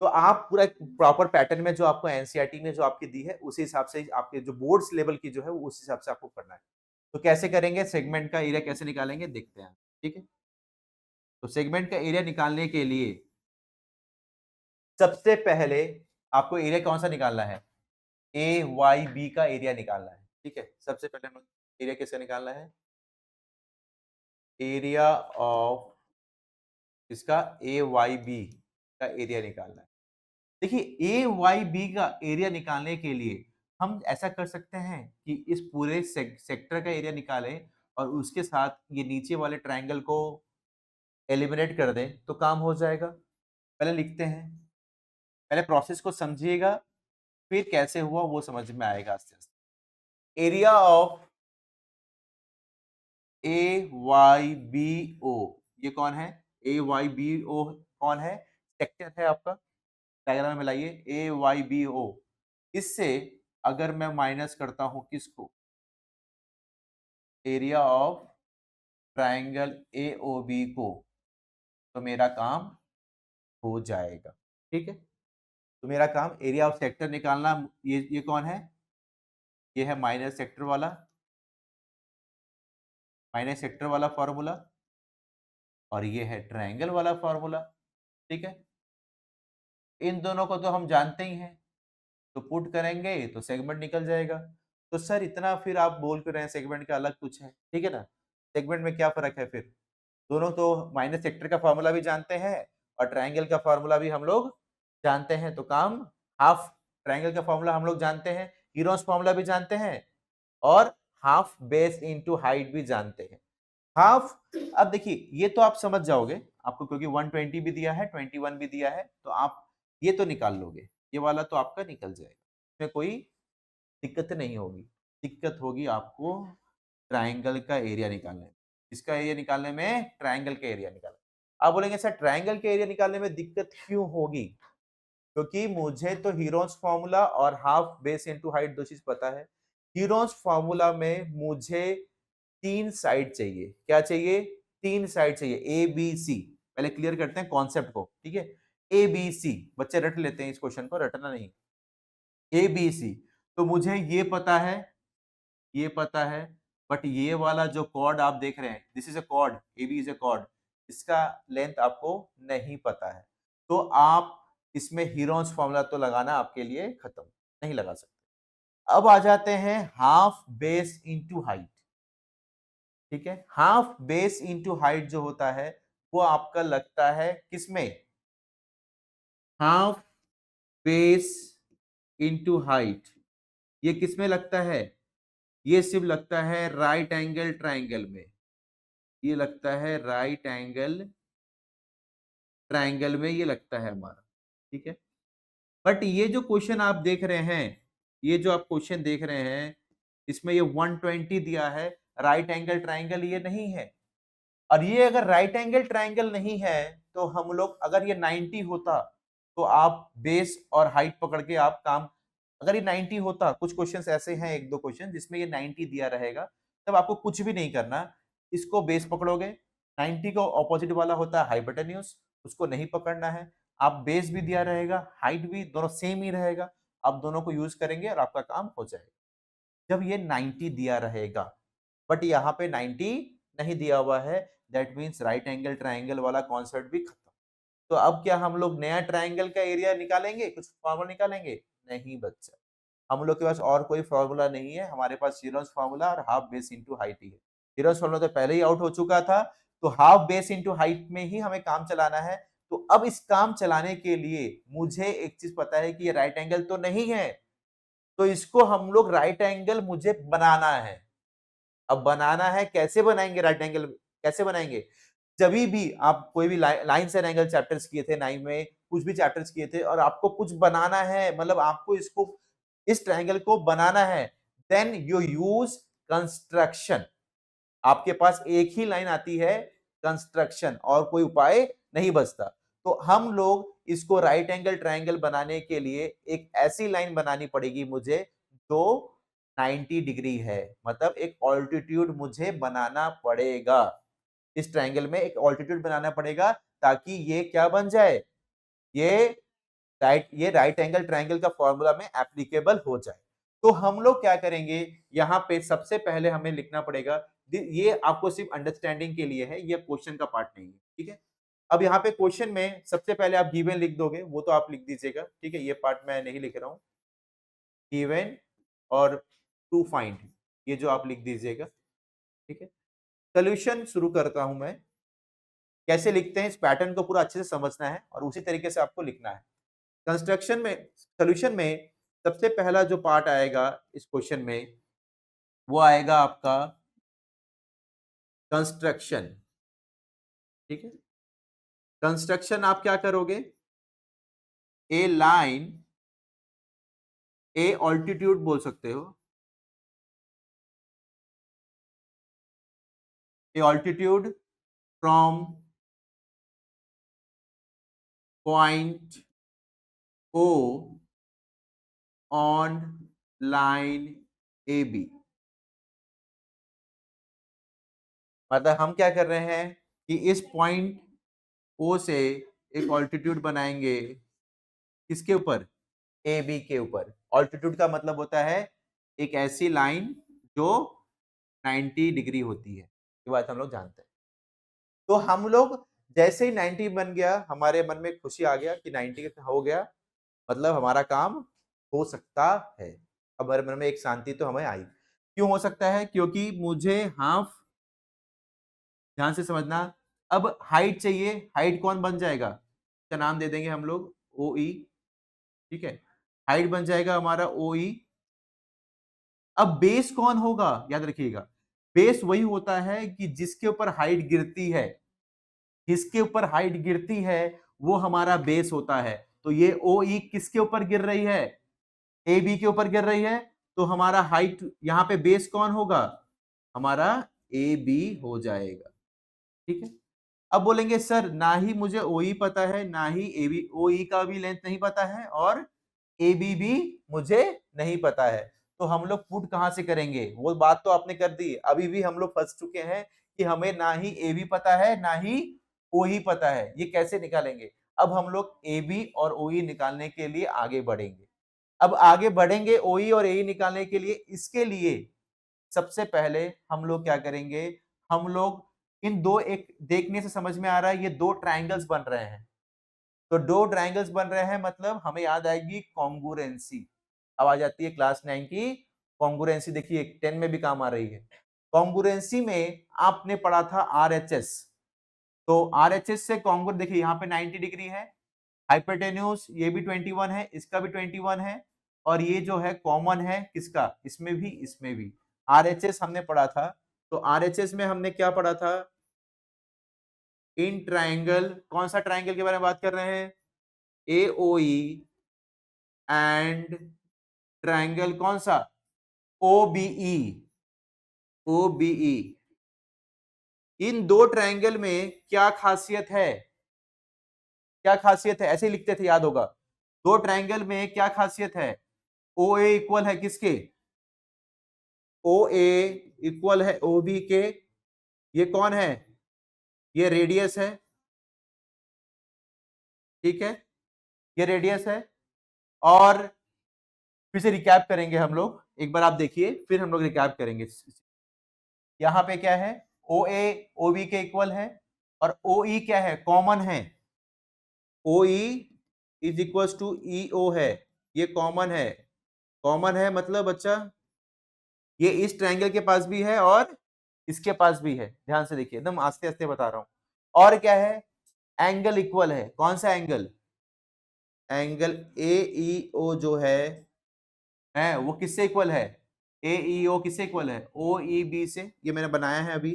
[SPEAKER 1] तो आप पूरा एक प्रॉपर पैटर्न में जो आपको एनसीईआरटी ने जो आपकी दी है उसी हिसाब से आपके जो बोर्ड्स लेवल की जो है उस हिसाब से आपको करना है। तो कैसे करेंगे, सेगमेंट का एरिया कैसे निकालेंगे देखते हैं, ठीक है। तो सेगमेंट का एरिया निकालने के लिए सबसे पहले आपको एरिया कौन सा निकालना है, ए वाई बी का एरिया निकालना है, ठीक है। सबसे पहले हम एरिया किसका निकालना है, एरिया ऑफ इसका ए वाई बी का एरिया निकालना है। देखिए ए वाई बी का एरिया निकालने के लिए हम ऐसा कर सकते हैं कि इस पूरे सेक्टर का एरिया निकालें और उसके साथ ये नीचे वाले ट्रायंगल को एलिमिनेट कर दें तो काम हो जाएगा। पहले लिखते हैं, पहले प्रोसेस को समझिएगा फिर कैसे हुआ वो समझ में आएगा आस्ते आस्ते। Area of A Y B O, ये कौन है, ए वाई बी ओ कौन है, सेक्टर है आपका। डायग्राम में लाइए ए वाई बी ओ, इससे अगर मैं माइनस करता हूं किसको, area of triangle A O B को, तो मेरा काम हो जाएगा, ठीक है। तो मेरा काम एरिया ऑफ सेक्टर निकालना, ये कौन है, ये है माइनस सेक्टर वाला, माइनस सेक्टर वाला फॉर्मूला, और ये है ट्रायंगल वाला फॉर्मूला, ठीक है। इन दोनों को तो हम जानते ही हैं, तो पुट करेंगे तो सेगमेंट निकल जाएगा। तो सर इतना फिर आप बोल कर रहे हैं सेगमेंट का अलग कुछ है, ठीक है ना। सेगमेंट में क्या फर्क है फिर, दोनों तो माइनस सेक्टर का फॉर्मूला भी जानते हैं और ट्रायंगल का फॉर्मूला भी हम लोग जानते हैं, तो काम हाफ, ट्रायंगल का फॉर्मूला हम लोग जानते हैं, हीरोस फॉर्मूला भी जानते हैं और हाफ बेस इनटू हाइट भी जानते हैं। हाफ, अब देखिए ये तो आप समझ जाओगे आपको, क्योंकि 120 भी दिया है 21 भी दिया है, तो आप ये तो निकाल लोगे, ये वाला तो आपका निकल जाएगा, इसमें कोई दिक्कत नहीं होगी। दिक्कत होगी आपको ट्रायंगल का एरिया निकालने में, इसका एरिया निकालने में, ट्रायंगल का एरिया निकालने में। आप बोलेंगे सर ट्रायंगल के एरिया निकालने में दिक्कत क्यों होगी, क्योंकि मुझे तो हीरोस फॉर्मूला और हाफ बेस इनटू हाइट दो चीज पता है। हीरोस फॉर्मूला में मुझे 3 साइड चाहिए, क्या चाहिए, 3 साइड चाहिए, ए बी सी। पहले क्लियर करते हैं कॉन्सेप्ट को, ठीक है। ए बी सी, बच्चे रट लेते हैं इस क्वेश्चन को, रटना नहीं। ए बी सी, तो मुझे ये पता है, ये पता है, बट ये वाला जो कॉर्ड आप देख रहे हैं this is a chord, A B is a chord, इसका लेंथ आपको नहीं पता है, तो आप इसमें हीरोन्स फॉर्मूला तो लगाना आपके लिए खत्म, नहीं लगा सकते। अब आ जाते हैं हाफ बेस इंटू हाइट, ठीक है। हाफ बेस इंटू हाइट जो होता है वो आपका लगता है किसमें, हाफ बेस इंटू हाइट, ये किस में लगता है? ये सिर्फ लगता है राइट एंगल ट्राइंगल में, ये लगता है राइट एंगल ट्राइंगल में, ये लगता है हमारा, ठीक है। बट ये जो क्वेश्चन आप देख रहे हैं, ये जो आप क्वेश्चन देख रहे हैं, इसमें ये 120 दिया है, राइट एंगल ट्राइंगल ये नहीं है। और ये अगर राइट एंगल ट्राइंगल नहीं है तो हम लोग, अगर ये 90 होता तो आप बेस और हाइट पकड़ के आप काम, अगर ये 90 होता, कुछ क्वेश्चंस ऐसे हैं, एक दो क्वेश्चन जिसमें ये 90 दिया रहेगा, तब आपको कुछ भी नहीं करना, इसको बेस पकड़ोगे, 90 को ऑपोजिट वाला होता है हाइपोटेन्यूज, उसको नहीं पकड़ना है, आप बेस भी दिया रहेगा, हाइट भी, दोनों सेम ही रहेगा, आप दोनों को यूज करेंगे और आपका काम हो जाएगा। जब ये 90 दिया रहेगा, बट यहाँ पे 90 नहीं दिया हुआ है, that means right angle triangle वाला कॉन्सेप्ट भी खत्म। तो अब क्या हम लोग नया ट्राइंगल का एरिया निकालेंगे, कुछ फॉर्मूला निकालेंगे? नहीं बच्चा, हम लोग के पास और कोई फॉर्मूला नहीं है, हमारे पास हीरोज फॉर्मूला और हाफ बेस इंटू हाइट ही है। हीरोज फॉर्मूला तो पहले ही आउट हो चुका था, तो हाफ बेस इंटू हाइट में ही हमें काम चलाना है। तो अब इस काम चलाने के लिए मुझे एक चीज पता है कि ये राइट एंगल तो नहीं है, तो इसको हम लोग राइट एंगल मुझे बनाना है। अब बनाना है, कैसे बनाएंगे राइट एंगल, कैसे बनाएंगे? जभी भी आप कोई भी लाइन्स एंड एंगल चैप्टर्स किए थे 9 में, कुछ भी चैप्टर्स किए थे और आपको कुछ बनाना है, मतलब आपको इसको, इस ट्रायंगल को बनाना है, देन यू यूज कंस्ट्रक्शन। आपके पास एक ही लाइन आती है, कंस्ट्रक्शन, और कोई उपाय नहीं बचता। तो हम लोग इसको राइट एंगल ट्रायंगल बनाने के लिए एक ऐसी लाइन बनानी पड़ेगी मुझे जो 90 डिग्री है, मतलब एक ऑल्टीट्यूड मुझे बनाना पड़ेगा। इस ट्रायंगल में एक ऑल्टीट्यूड बनाना पड़ेगा ताकि ये क्या बन जाए, ये ये राइट एंगल ट्रायंगल का फॉर्मूला में एप्लीकेबल हो जाए। तो हम लोग क्या करेंगे, यहाँ पे सबसे पहले हमें लिखना पड़ेगा, ये आपको सिर्फ अंडरस्टैंडिंग के लिए है, ये क्वेश्चन का पार्ट नहीं है, ठीक है। अब यहाँ पे क्वेश्चन में सबसे पहले आप गिवन लिख दोगे, वो तो आप लिख दीजिएगा, ठीक है, ये पार्ट मैं नहीं लिख रहा हूँ। गिवन और टू फाइंड, ये जो आप लिख दीजिएगा, ठीक है। सोल्यूशन शुरू करता हूं मैं। कैसे लिखते हैं, इस पैटर्न को पूरा अच्छे से समझना है और उसी तरीके से आपको लिखना है। कंस्ट्रक्शन में, सॉल्यूशन में सबसे पहला जो पार्ट आएगा इस क्वेश्चन में, वो आएगा आपका कंस्ट्रक्शन, ठीक है। कंस्ट्रक्शन आप क्या करोगे, ए लाइन, ए ऑल्टीट्यूड बोल सकते हो, a altitude from point O on line A B. मतलब हम क्या कर रहे हैं कि इस पॉइंट ओ से एक ऑल्टीट्यूड बनाएंगे, किसके ऊपर, ए बी के ऊपर। ऑल्टीट्यूड का मतलब होता है एक ऐसी लाइन जो 90 डिग्री होती है, ये बात हम लोग जानते हैं। तो हम लोग जैसे ही 90 बन गया, हमारे मन में खुशी आ गया कि 90 हो गया, मतलब हमारा काम हो सकता है। अब हमारे मन में एक शांति तो हमें आई। क्यों हो सकता है, क्योंकि मुझे हाफ, ध्यान से समझना, अब हाइट चाहिए, हाइट कौन बन जाएगा, इसका नाम दे देंगे हम लोग ओ ई, ठीक है। हाइट बन जाएगा हमारा ओ ई। अब बेस कौन होगा, याद रखिएगा, बेस वही होता है कि जिसके ऊपर हाइट गिरती है, जिसके ऊपर हाइट गिरती है वो हमारा बेस होता है। तो ये ओ ई किसके ऊपर गिर रही है, ए बी के ऊपर गिर रही है, तो हमारा हाइट यहाँ पे बेस कौन होगा, हमारा ए बी हो जाएगा, ठीक है। अब बोलेंगे सर ना ही मुझे ओई पता है, ना ही एबी, ओई का भी लेंथ नहीं पता है और एबी भी मुझे नहीं पता है, तो हम लोग पुट कहां से करेंगे, वो बात तो आपने कर दी। अभी भी हम लोग फंस चुके हैं कि हमें ना ही एबी पता है ना ही ओई पता है, ये कैसे निकालेंगे। अब हम लोग एबी और ओई निकालने के लिए आगे बढ़ेंगे। अब आगे बढ़ेंगे ओई और एई निकालने के लिए, इसके लिए सबसे पहले हम लोग क्या करेंगे, हम लोग इन दो, एक देखने से समझ में आ रहा है ये दो ट्रायंगल्स बन रहे हैं, तो दो ट्रायंगल्स बन रहे हैं मतलब हमें याद आएगी कॉन्ग्रुएंसी। अब आ जाती है क्लास 9 की कॉन्ग्रुएंसी, देखिए 10 में भी काम आ रही है। कॉन्ग्रुएंसी में आपने पढ़ा था आरएचएस, तो आरएचएस से कॉन्ग्रुएंट, देखिए यहाँ पे 90 डिग्री है, हाइपोटेन्यूज ये भी 21 है, इसका भी 21 है, और ये जो है कॉमन है किसका, इसमें भी इसमें भी। आरएचएस हमने पढ़ा था, तो आरएचएस में हमने क्या पढ़ा था, इन ट्राइंगल, कौन सा ट्राइंगल के बारे में बात कर रहे हैं, एओई एंड ट्राइंगल कौन सा, ओबीई, ओबीई। इन दो ट्राइंगल में क्या खासियत है, क्या खासियत है, ऐसे ही लिखते थे, याद होगा। दो ट्राइंगल में क्या खासियत है, ओ ए इक्वल है किसके, ओ ए इक्वल है ओ बी के। ये कौन है, ये रेडियस है, ठीक है, ये रेडियस है। और फिर से रिकैप करेंगे हम लोग, एक बार आप देखिए, फिर हम लोग रिकैप करेंगे। यहां पे क्या है, ओ ए ओ बी के इक्वल है, और ओ ई क्या है, कॉमन है, ओ ई इज इक्वल टू ई ओ है, ये कॉमन है। कॉमन है मतलब बच्चा ये इस ट्रायंगल के पास भी है और इसके पास भी है, ध्यान से देखिए, एकदम आस्ते आस्ते बता रहा हूं। और क्या है, एंगल इक्वल है, कौन सा एंगल, एंगल ए ई ओ जो है वो किससे इक्वल है, ए ई ओ किससे इक्वल है, ओ ई बी से, ये मैंने बनाया है अभी,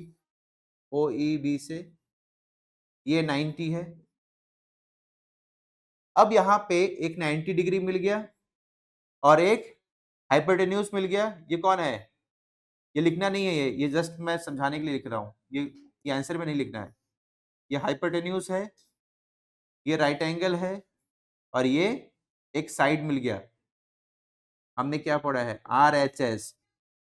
[SPEAKER 1] ओ ई बी से, ये 90 है। अब यहां पे एक 90 डिग्री मिल गया और एक हाइपोटेन्यूज मिल गया, ये कौन है, ये लिखना नहीं है, ये जस्ट मैं समझाने के लिए लिख रहा हूं, ये आंसर में नहीं लिखना है। ये हाइपोटेन्यूज है, ये राइट एंगल है, और ये एक साइड मिल गया। हमने क्या पढ़ा है, आर एच एस,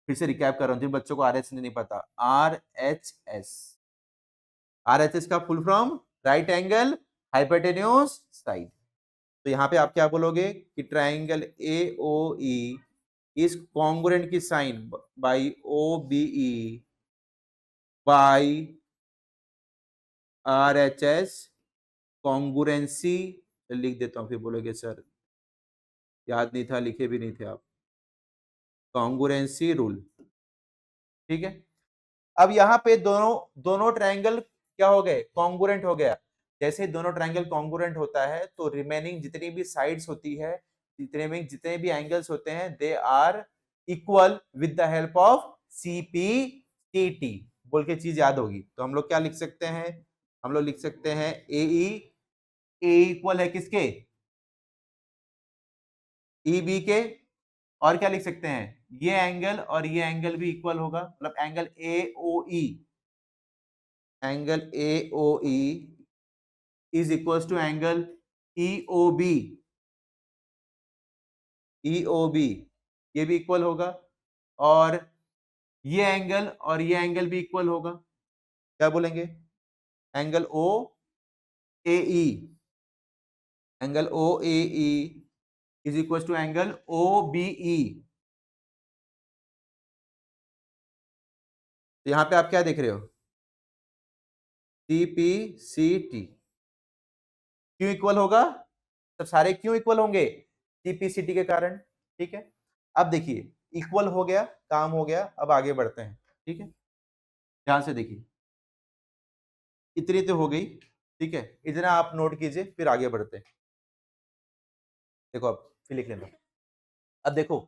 [SPEAKER 1] फिर से रिकैप कर रहा हूं जिन बच्चों को आर एच नहीं पता, R H S, R H S का full form right angle hypotenuse side. तो यहाँ पे आप क्या बोलोगे कि triangle A O E is congruent की sign by O B E by R H S, congruency, लिख देता हूं, फिर बोलोगे सर याद नहीं था, लिखे भी नहीं थे आप, कॉन्ग्रुएंसी रूल, ठीक है। अब यहाँ पे दोनों दोनों ट्रायंगल क्या हो गए, कॉन्ग्रुएंट हो गया। जैसे दोनों ट्रायंगल कॉन्ग्रुएंट होता है तो रिमेनिंग जितनी भी साइड्स होती है, जितने भी एंगल्स होते हैं, they are equal with the help of CPCT बोल के चीज याद होगी। तो हम लोग क्या लिख सकते हैं, हम लोग लिख सकते हैं एई, ए इक्वल है किसके, ई बी के, और क्या लिख सकते हैं, ये एंगल और ये एंगल भी इक्वल होगा, मतलब angle A O E, angle A O E is equal to angle E O B, E O B, ये भी इक्वल होगा, और ये एंगल और ये एंगल भी इक्वल होगा। क्या बोलेंगे, angle O A E, angle O A E is equal to angle O B E. तो यहां पे आप क्या देख रहे हो, सी पी सी टी, क्यों इक्वल होगा, सब सारे क्यों इक्वल होंगे, सीपीसीटी के कारण, ठीक है। अब देखिए इक्वल हो गया, काम हो गया, अब आगे बढ़ते हैं, ठीक है, ध्यान से देखिए, इतनी तो हो गई, ठीक है, इतना आप नोट कीजिए, फिर आगे बढ़ते हैं। देखो अब फिर लिख लेना। अब देखो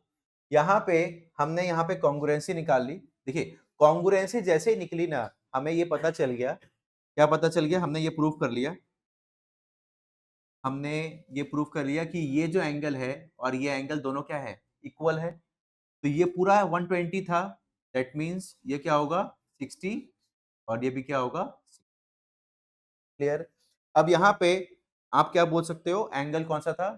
[SPEAKER 1] यहाँ पे हमने यहाँ पे कॉन्ग्रुएंसी निकाल ली। देखिए कॉन्ग्रुएंसी जैसे ही निकली ना, हमें ये पता चल गया, क्या पता चल गया, हमने ये प्रूव कर लिया, हमने ये प्रूव कर लिया कि ये जो एंगल है और ये एंगल दोनों क्या है, इक्वल है। तो ये पूरा 120 था, दैट मींस ये क्या होगा 60, और ये भी क्या होगा, क्लियर। अब यहाँ पे आप क्या बोल सकते हो, एंगल कौन सा था,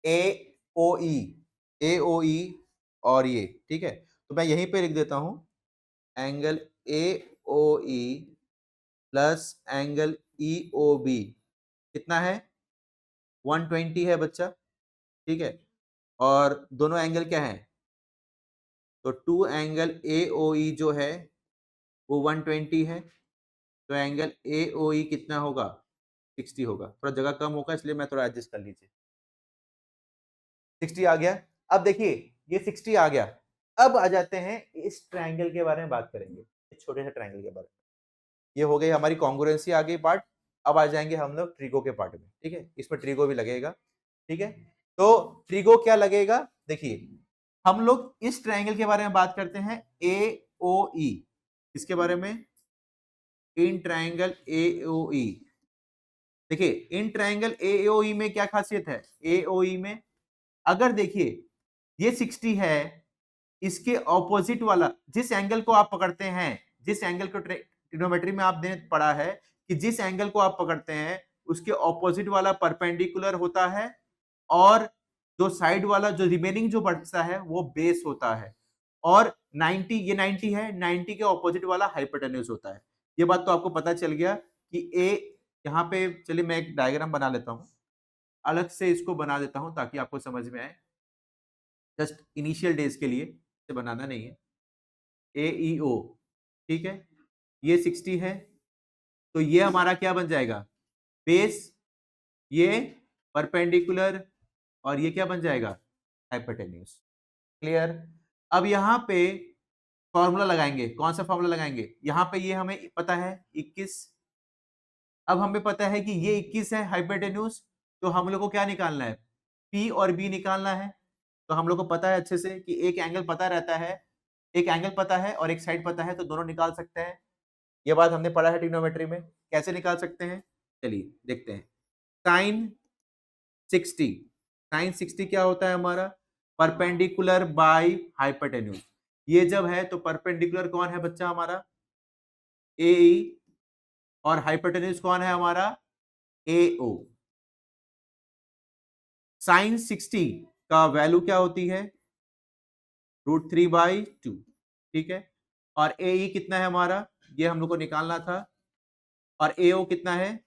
[SPEAKER 1] ए ओ ई, ए ओ ई, और ये, ठीक है। तो मैं यहीं पे लिख देता हूं, angle A O E plus angle E O B कितना है, 120 है बच्चा, ठीक है। और दोनों एंगल क्या है, तो टू एंगल ए ओ ई जो है वो 120 है, तो एंगल ए ओ ई कितना होगा, 60 होगा, थोड़ा जगह कम होगा इसलिए मैं थोड़ा एडजस्ट कर लीजिए, 60 आ गया। अब देखिए ये 60 आ गया, अब आ जाते हैं इस ट्रायंगल के बारे में बात करेंगे, इस छोटे से ट्रायंगल के बारे में। ये हो गई हमारी कॉन्ग्रुएंसी आ गई पार्ट, अब आ जाएंगे हम लोग ट्रिगो के पार्ट में, ठीक है, इसमें ट्रिगो भी लगेगा, ठीक है। तो ट्रिगो क्या लगेगा, देखिए हम लोग इस ट्रायंगल के बारे में बात करते हैं, ए ओ ई, इसके बारे में, इन ट्रायंगल ए ओ ई। देखिए इन ट्रायंगल ए ओ ई में क्या खासियत है, ए ओ ई में अगर देखिए ये 60 है, इसके ऑपोजिट वाला जिस एंगल को आप पकड़ते हैं, जिस एंगल को ट्रिग्नोमेट्री में आपने पढ़ा है कि जिस एंगल को आप पकड़ते हैं उसके ऑपोजिट वाला परपेंडिकुलर होता है, और जो साइड वाला जो रिमेनिंग जो बचता है वो बेस होता है, और 90, ये 90 है, 90 के ऑपोजिट वाला हाइपोटेन्यूज होता है। ये बात तो आपको पता चल गया कि ए, यहाँ पे चलिए मैं एक डायग्राम बना लेता हूं, अलग से इसको बना देता हूं ताकि आपको समझ में आए, जस्ट इनिशियल डेज के लिए, इसे बनाना नहीं है। ए ई ओ, ठीक है, ये 60 है, तो ये हमारा क्या बन जाएगा, बेस, ये परपेंडिकुलर, और ये क्या बन जाएगा, हाइपोटेन्यूज। क्लियर। अब यहाँ पे फॉर्मूला लगाएंगे, कौन सा फॉर्मूला लगाएंगे, यहाँ पे ये हमें पता है 21, अब हमें पता है कि ये 21 है हाइपोटेन्यूज, तो हम लोग को क्या निकालना है, पी और बी निकालना है। तो हम लोग को पता है अच्छे से कि एक एंगल पता रहता है, एक एंगल पता है और एक साइड पता है, तो दोनों निकाल सकते हैं। ये बात हमने पढ़ा है ट्रिग्नोमेट्री में, कैसे निकाल सकते हैं, चलिए देखते हैं। साइन 60, साइन 60 क्या होता है हमारा, परपेंडिकुलर बाय हाइपोटेन्यूज। ये जब है तो परपेंडिकुलर कौन है बच्चा हमारा, ए ई, और हाइपोटेन्यूज कौन है हमारा, ए ओ। साइन 60 का वैल्यू क्या होती है, √3/2, ठीक है। और ए ई कितना है हमारा, ये हम लोग को निकालना था, और ए ओ कितना है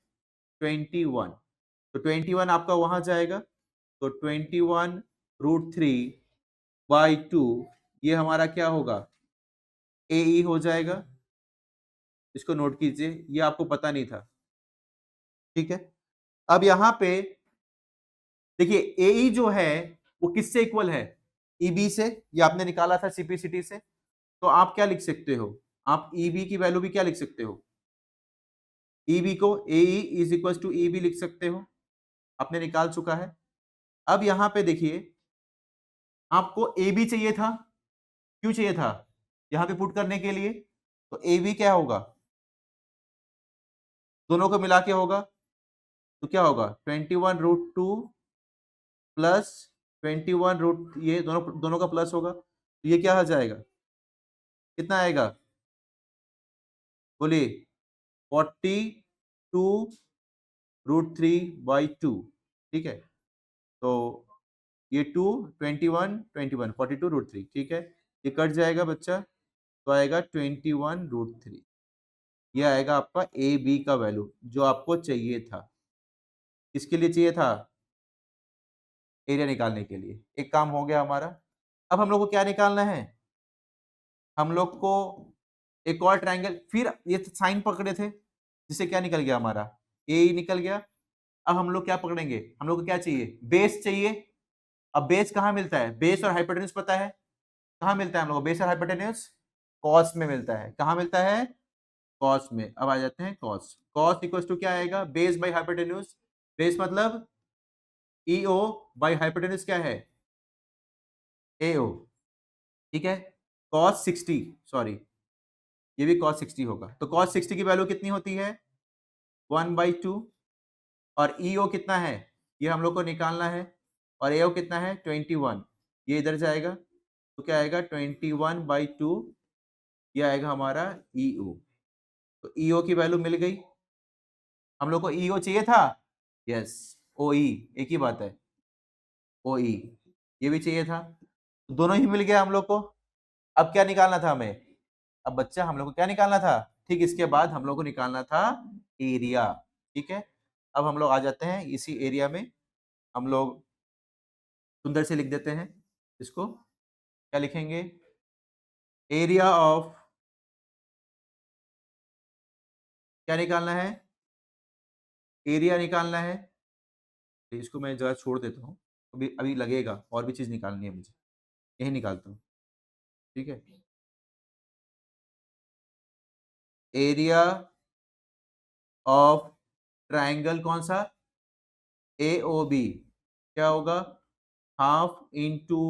[SPEAKER 1] 21, तो 21 आपका वहां जाएगा, तो 21√3/2, ये हमारा क्या होगा, ए ई हो जाएगा। इसको नोट कीजिए, ये आपको पता नहीं था, ठीक है। अब यहां पे देखिए ए ई जो है वो किससे इक्वल है, ई बी से, ये आपने निकाला था सीपीसीटी से, तो आप क्या लिख सकते हो, आप ई बी की वैल्यू भी क्या लिख सकते हो, ई बी को A E is equal to E B लिख सकते हो, आपने निकाल चुका है। अब यहां पे देखिए आपको ए बी चाहिए था, क्यों चाहिए था, यहां पे पुट करने के लिए, तो ए बी क्या होगा, दोनों को मिला के होगा, तो क्या होगा 21√2 प्लस 21 ये दोनों दोनों का प्लस होगा, तो ये क्या आ जाएगा, कितना आएगा, बोलिए 42√3/2, ठीक है। तो ये 2, 21, 42√3, ठीक है, ये कट जाएगा बच्चा, तो आएगा 21√3, ये आएगा आपका ए बी का वैल्यू जो आपको चाहिए था। किसके लिए चाहिए था, एरिया निकालने के लिए। एक काम हो गया हमारा। अब हम लोग को क्या निकालना है, हम लोग को एक और ट्रायंगल, फिर ये साइन पकड़े थे जिससे क्या निकल गया हमारा, ए निकल गया। अब हम लोग क्या पकड़ेंगे, हम लोग को क्या चाहिए, बेस चाहिए। अब बेस कहाँ मिलता है, बेस और हाइपोटेन्यूज पता है, कहाँ मिलता है हम लोग को बेस और हाइपोटेन्यूज, कॉस में मिलता है, कहाँ मिलता है, कॉस में। अब आ जाते हैं कॉस, कॉस इक्वल टू क्या आएगा, बेस बाई हाइपोटेन्यूज, बेस मतलब ई ओ बाई हाइपोटेन्यूज क्या है, ए ओ, ठीक है। कॉस 60, सॉरी ये भी कॉस 60 होगा, तो कॉस 60 की वैल्यू कितनी होती है 1/2, और ई ओ कितना है, ये हम लोग को निकालना है, और ए ओ कितना है 21, ये इधर जाएगा, तो क्या आएगा 21/2, ये आएगा हमारा ई ओ। तो ई ओ की वैल्यू मिल गई, हम लोग को ई ओ चाहिए था, यस, ओ ई एक ही बात है, ओ ई ये भी चाहिए था, दोनों ही मिल गया हम लोग को। अब क्या निकालना था हमें, अब बच्चा हम लोग को क्या निकालना था, ठीक इसके बाद हम लोग को निकालना था एरिया, ठीक है। अब हम लोग आ जाते हैं इसी एरिया में, हम लोग सुंदर से लिख देते हैं इसको, क्या लिखेंगे, एरिया ऑफ, क्या निकालना है, एरिया निकालना है, तो इसको मैं जरा छोड़ देता हूँ, अभी अभी लगेगा और भी चीज निकालनी है मुझे, यही निकालता हूँ, ठीक है। एरिया ऑफ ट्राइंगल कौन सा, AOB, क्या होगा, half into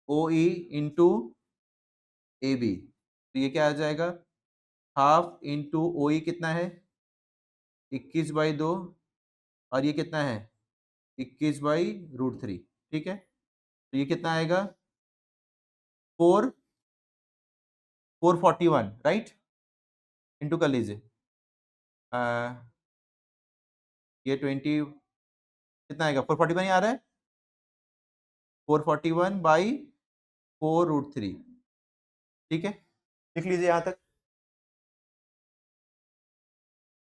[SPEAKER 1] OE into AB, तो ये क्या आ जाएगा, हाफ इंटू OE कितना है 21/2, और ये कितना है 21/√3, ठीक है, तो ये कितना आएगा 441, राइट, इंटू कर लीजिए, ये 20 कितना आएगा 441 ही आ रहा है, 441/4√3, ठीक है, लिख लीजिए यहां तक।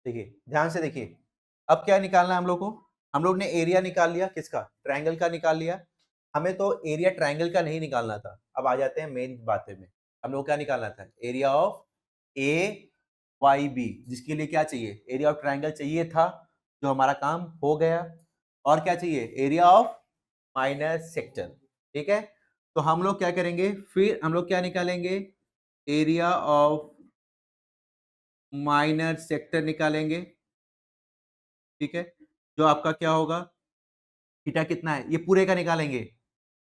[SPEAKER 1] देखिए ध्यान से देखिए, अब क्या निकालना है हम लोग को, हम लोग ने एरिया निकाल लिया, किसका, ट्रायंगल का निकाल लिया, हमें तो एरिया ट्रायंगल का नहीं निकालना था। अब आ जाते हैं मेन बातें में, हम लोग क्या निकालना था, एरिया ऑफ AYB, जिसके लिए क्या चाहिए, एरिया ऑफ ट्रायंगल चाहिए था, जो हमारा काम हो गया, और क्या चाहिए, एरिया ऑफ माइनर सेक्टर, ठीक है, तो हम लोग क्या करेंगे, फिर हम लोग क्या निकालेंगे, एरिया ऑफ माइनर सेक्टर निकालेंगे, ठीक है, जो आपका क्या होगा, थीटा कितना है, ये पूरे का निकालेंगे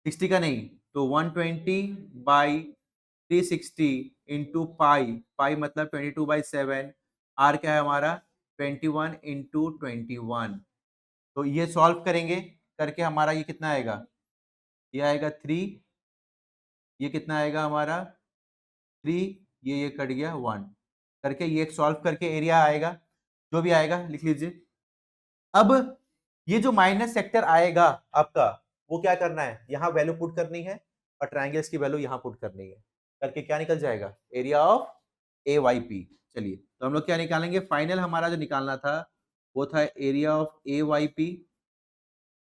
[SPEAKER 1] 60 का नहीं, तो 120/360 इंटू पाई, पाई मतलब 22/7, आर क्या है हमारा 21 इंटू 21, तो ये सॉल्व करेंगे, करके हमारा ये कितना आएगा, ये आएगा 3, ये कितना आएगा हमारा 3, ये कट गया 1, करके ये सॉल्व करके एरिया आएगा, जो भी आएगा लिख लीजिए। अब ये जो माइनस सेक्टर आएगा आपका, वो क्या करना है, यहाँ वैल्यू पुट करनी है, और ट्रायंगल्स की वैल्यू यहाँ पुट करनी है, करके क्या निकल जाएगा, एरिया ऑफ AYP। चलिए तो हम लोग क्या निकालेंगे, फाइनल हमारा जो निकालना था वो था एरिया ऑफ AYP,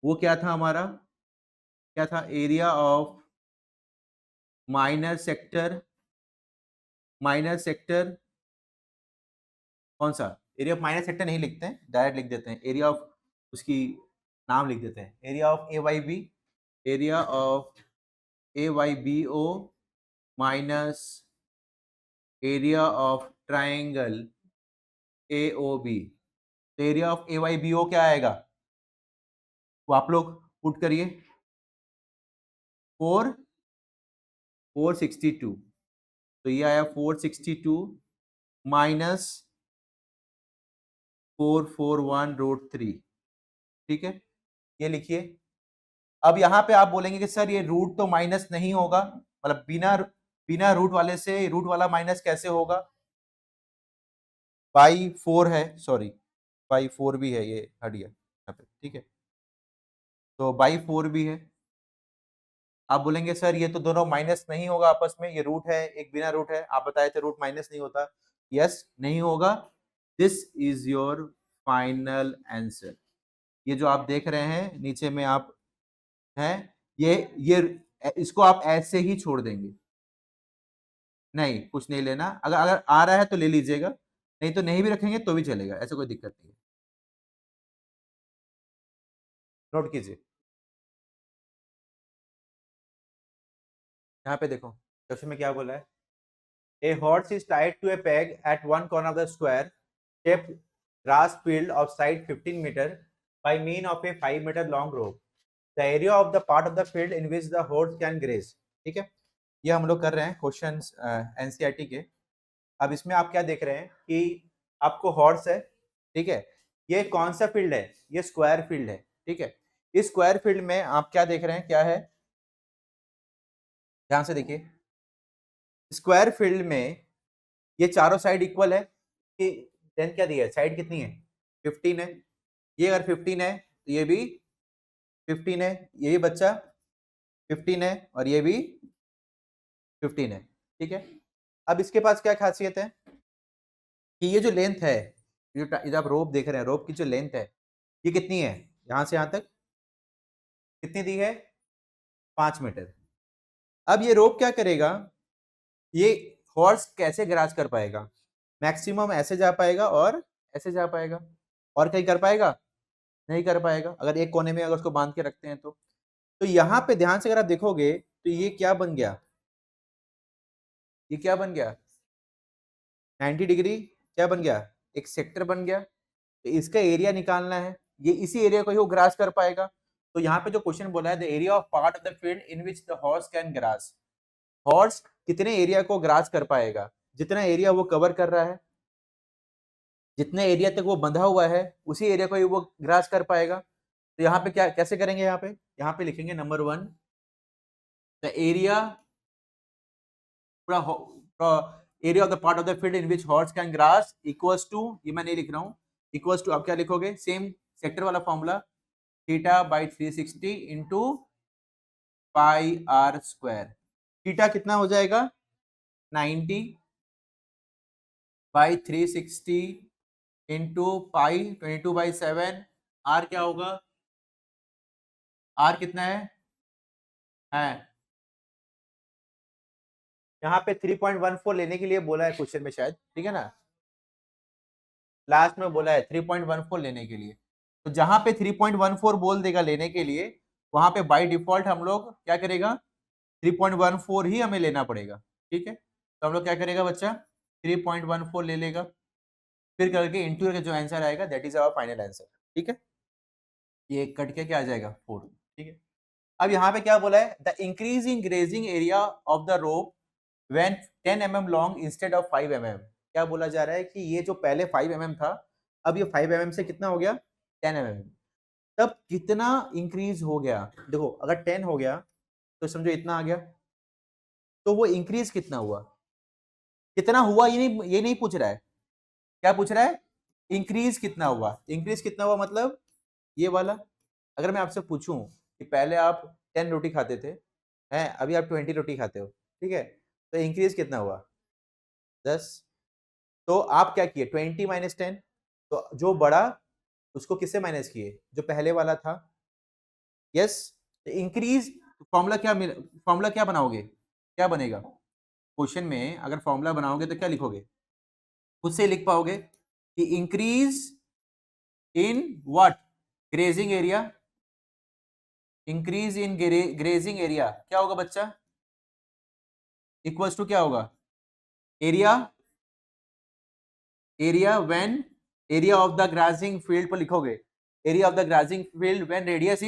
[SPEAKER 1] वो क्या था हमारा, क्या था, area of minor sector, minor sector कौन सा, एरिया ऑफ माइनर सेक्टर नहीं लिखते हैं, डायरेक्ट लिख देते हैं, एरिया ऑफ उसकी नाम लिख देते हैं, area of AYB, area of AYBO minus area of triangle AOB, तो एरिया ऑफ AYBO क्या आएगा, वो आप लोग पुट करिए, 462, तो ये आया 462 माइनस 441√3, ठीक है, ये लिखिए। अब यहाँ पे आप बोलेंगे कि सर ये रूट तो माइनस नहीं होगा, मतलब बिना बिना रूट वाले से रूट वाला माइनस कैसे होगा, बाई 4 है, सॉरी बाई 4 भी है, ये हट गया यहाँ पे, ठीक है, तो बाई 4 भी है। आप बोलेंगे सर ये तो दोनों माइनस नहीं होगा आपस में, ये रूट है एक बिना रूट है, आप बताए थे रूट माइनस नहीं होता, यस नहीं होगा, this is your final answer. ये जो आप देख रहे हैं नीचे में आप हैं, ये इसको आप ऐसे ही छोड़ देंगे, नहीं कुछ नहीं लेना, अगर अगर आ रहा है तो ले लीजिएगा, नहीं तो नहीं भी रखेंगे तो भी चलेगा, ऐसा कोई दिक्कत नहीं है, नोट कीजिए, यहाँ पे देखो क्वेश्चन में क्या बोला है, a horse is tied to a peg at one corner of the square shaped grass field of side 15 meter by mean of a 5 meter long rope, the area of the part of the field in which the horse can graze, ठीक है, ये हम लोग कर रहे हैं क्वेश्चन एनसीईआरटी के। अब इसमें आप क्या देख रहे हैं कि आपको हॉर्स है, ठीक है, ये कौन सा फील्ड है, ये स्क्वायर फील्ड है, ठीक है, इस स्क्वायर फील्ड में आप क्या देख रहे हैं, क्या है, ध्यान से देखिए, स्क्वायर फील्ड में ये चारों साइड इक्वल है, कि लेंथ क्या दी है, साइड कितनी है 15 है, ये अगर 15 है तो ये भी 15 है, ये भी बच्चा 15 है, और ये भी 15 है, ठीक है। अब इसके पास क्या खासियत है कि ये जो लेंथ है, ये आप रोप देख रहे हैं, रोप की जो लेंथ है ये कितनी है, यहां से यहां तक कितनी दी है 5 मीटर। अब ये रोप क्या करेगा, ये हॉर्स कैसे ग्रास कर पाएगा, मैक्सिमम ऐसे जा पाएगा और ऐसे जा पाएगा, और कहीं कर पाएगा, नहीं कर पाएगा, अगर एक कोने में अगर उसको बांध के रखते हैं तो यहाँ पे ध्यान से अगर आप देखोगे तो ये क्या बन गया, ये क्या बन गया 90 डिग्री, क्या बन गया, एक सेक्टर बन गया, तो इसका एरिया निकालना है, ये इसी एरिया को ही वो ग्रास कर पाएगा। तो यहाँ पे जो क्वेश्चन बोला है the area of part of the field in which the horse can grass, horse कितने एरिया को ग्रास कर पाएगा, जितना एरिया वो कवर कर रहा है, जितने एरिया तक वो बंधा हुआ है उसी एरिया को ही वो ग्रास कर पाएगा। तो यहाँ पे क्या कैसे करेंगे, यहाँ पे लिखेंगे number 1 the area area of the part of the field in which horse can grass equals to, ये मैं नहीं लिख रहा हूँ, इक्वल्स टू आप क्या लिखोगे, सेम सेक्टर वाला formula, theta by 360 into pi are square. Theta कितना हो जाएगा 90 बाई 360 इंटू पाई 22/7, आर क्या होगा, आर कितना है यहाँ पे 3.14 लेने के लिए बोला है क्वेश्चन में शायद, ठीक है ना, लास्ट में बोला है 3.14 लेने के लिए। तो जहां पे 3.14 बोल देगा लेने के लिए, वहां पे बाय डिफॉल्ट हम लोग क्या करेगा, 3.14 ही हमें लेना पड़ेगा, ठीक है। तो हम लोग क्या करेगा बच्चा, 3.14 ले लेगा, फिर करके इंटू करके जो आंसर आएगा that is our final answer, ठीक है। ये कट के क्या आ जाएगा 4, ठीक है। अब यहाँ पे क्या बोला है, the increase in grazing area of the rope when 10 mm long instead of 5 mm। क्या बोला जा रहा है कि ये जो पहले 5 mm था, अब ये 5 mm से कितना हो गया 10 mm, तब कितना इंक्रीज हो गया। देखो अगर 10 हो गया तो समझो इतना आ गया, तो वो इंक्रीज कितना हुआ, कितना हुआ ये नहीं पूछ रहा है, क्या पूछ रहा है, इंक्रीज कितना हुआ। इंक्रीज कितना हुआ मतलब ये वाला, अगर मैं आपसे पूछूं कि पहले आप 10 रोटी खाते थे, हैं अभी आप 20 रोटी खाते हो, ठीक है, तो इंक्रीज कितना हुआ 10। तो आप क्या किए 20 माइनस 10, तो जो बड़ा उसको किससे माइनस किए, जो पहले वाला था, यस। इंक्रीज फॉर्मूला क्या फॉर्मूला क्या बनाओगे, क्या बनेगा क्वेश्चन में, अगर फॉर्मूला बनाओगे तो क्या लिखोगे, खुद से लिख पाओगे कि increase in what, grazing area, increase in grazing area क्या होगा बच्चा, इक्वल्स टू क्या होगा, area, area when, area of the grossing field पर लिखोगे, area of the grossing field when radius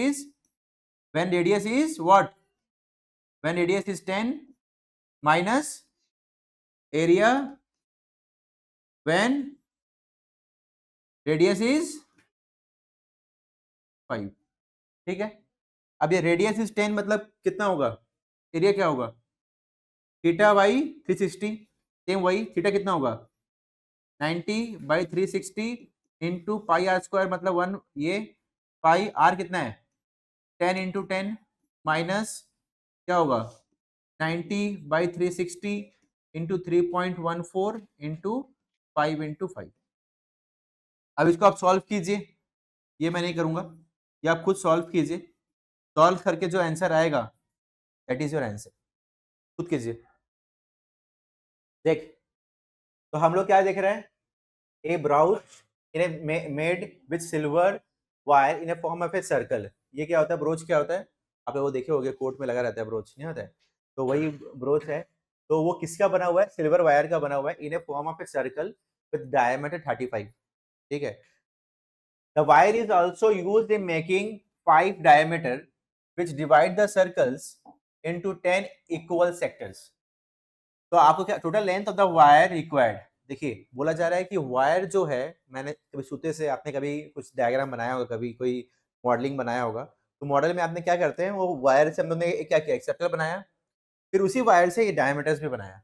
[SPEAKER 1] is what, when radius is 10 minus area when radius is 5, ठीक है। अब ये रेडियस इज 10 मतलब कितना होगा, एरिया क्या होगा, थीटा बाई 360, सेम वही थीटा कितना होगा 90 by 360 into pi are square मतलब 1, ये पाई आर कितना है 10 इंटू 10 माइनस क्या होगा 90 बाई 360 इंटू 3.14 इंटू 5 इंटू 5। अब इसको आप सॉल्व कीजिए, ये मैं नहीं करूंगा, ये आप खुद सॉल्व कीजिए, सॉल्व करके जो आंसर आएगा दैट इज योर आंसर, खुद कीजिए। देख, तो हम लोग क्या देख रहे हैं, a brooch in a made with silver wire in a form of a circle. ये क्या होता है, ब्रोच क्या होता है, आप लोग वो देखे होंगे कोर्ट में लगा रहता है, ब्रोच नहीं होता है, तो वही ब्रोच है। तो वो किसका बना हुआ है, सिल्वर वायर का बना हुआ है, in a form of a circle with diameter 35, ठीक है। The wire is also used in making 5 diameter which divide the circles into 10 equal sectors। तो आपको क्या total length of the wire required, देखिए बोला जा रहा है कि वायर जो है, मैंने कभी सूते से, आपने कभी कुछ डायग्राम बनाया होगा, कभी कोई मॉडलिंग बनाया होगा, तो मॉडल में आपने क्या करते हैं, वो वायर से हम लोग ने क्या किया, एक सर्कल बनाया, फिर उसी वायर से ये डायमीटर्स भी बनाया।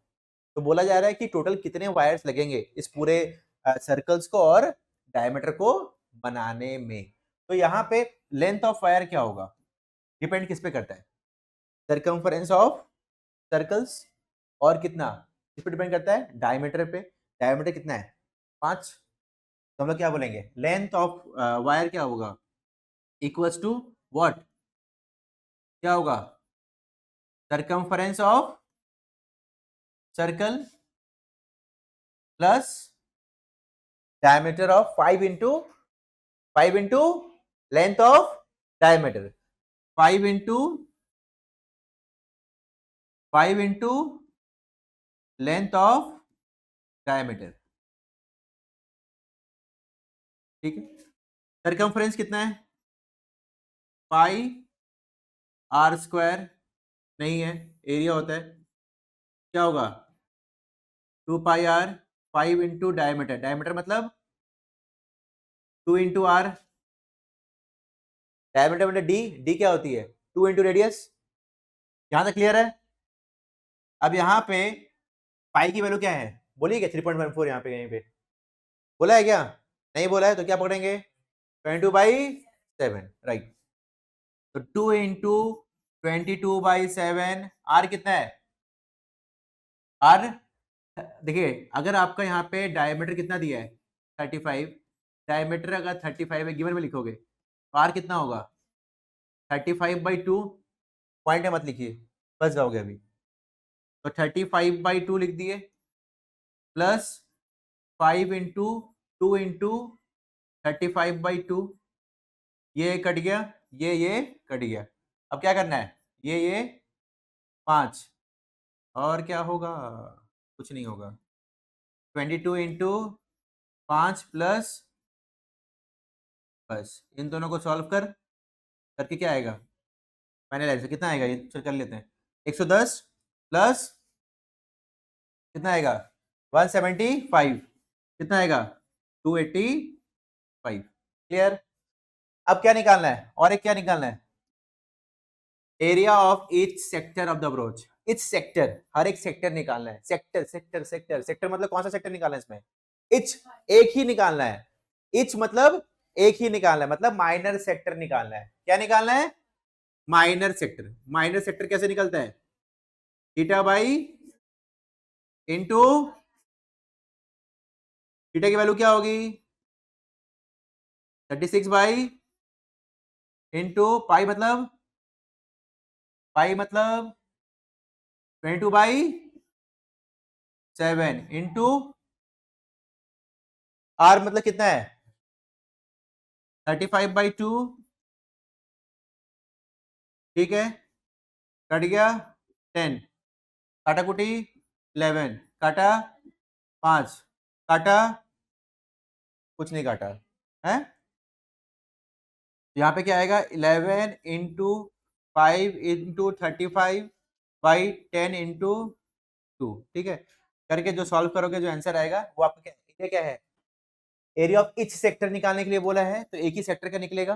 [SPEAKER 1] तो बोला जा रहा है कि टोटल कितने वायर्स लगेंगे इस पूरे सर्कल्स को और डायमीटर को बनाने में। तो यहाँ पे लेंथ ऑफ वायर क्या होगा, डिपेंड किस पे करता है, सर्कमफरेंस ऑफ सर्कल्स, और कितना किस पे डिपेंड करता है, डायमीटर पे। डायमीटर कितना है 5, तो हम लोग क्या बोलेंगे, लेंथ ऑफ वायर क्या होगा, इक्वल्स टू व्हाट, क्या होगा, circumference of circle plus diameter of 5 into length of diameter, 5 into length of diameter, ठीक है। सरकमफ्रेंस कितना है? पाई आर स्क्वायर नहीं है, एरिया होता है, क्या होगा? 2 पाई आर, 5 × डायमीटर, डायमीटर मतलब 2 × आर, डायमीटर मतलब डी, डी क्या होती है? 2 × रेडियस। यहां तक क्लियर है? अब यहाँ पे पाई की वैल्यू क्या है बोलिए? क्या 3.14 यहाँ पे कहीं पे बोला है क्या? नहीं बोला है तो क्या पकड़ेंगे? 22/7, राइट। तो 2 × 22/7, आर कितना है? आर देखिए, अगर आपका यहाँ पे डायमीटर कितना दिया है 35, डायमीटर अगर 35 है गिवन में लिखोगे तो आर कितना होगा? 35/2, पॉइंट में मत लिखिए, बस जाओगे अभी। तो 35/2 लिख दिए, प्लस 5 × 2 × 35/2, ये कट गया, ये कट गया। अब क्या करना है? ये 5, और क्या होगा? कुछ नहीं होगा। 22 × 5 प्लस, बस इन दोनों को सॉल्व करके क्या आएगा? फाइनल आंसर कितना आएगा ये चेक कर लेते हैं। 110 प्लस कितना आएगा? 175, कितना आएगा? 285। क्लियर? अब क्या निकालना है? और एक क्या निकालना है? Area of each sector of the brooch. Each sector, हर एक सेक्टर निकालना है। सेक्टर सेक्टर सेक्टर सेक्टर मतलब कौन सा सेक्टर निकालना है इसमें? ईच, एक ही निकालना है। ईच मतलब एक ही निकालना है, मतलब माइनर सेक्टर निकालना है। क्या निकालना है? Minor sector. माइनर सेक्टर कैसे निकलता है? थीटा बाई इंटू, थीटा की वैल्यू क्या होगी? 36 इंटू पाई मतलब 22/7 इंटू आर मतलब कितना है? 35/2, ठीक है, कट गया 10, काटा कुटी 11, काटा 5, काटा कुछ नहीं काटा है। यहाँ पे क्या आएगा? 11 इंटू 5 इंटू 35/10 इंटू 2, ठीक है। करके जो सॉल्व करोगे जो आंसर आएगा वो आपका क्या है? एरिया ऑफ ईच सेक्टर निकालने के लिए बोला है तो एक ही सेक्टर का निकलेगा।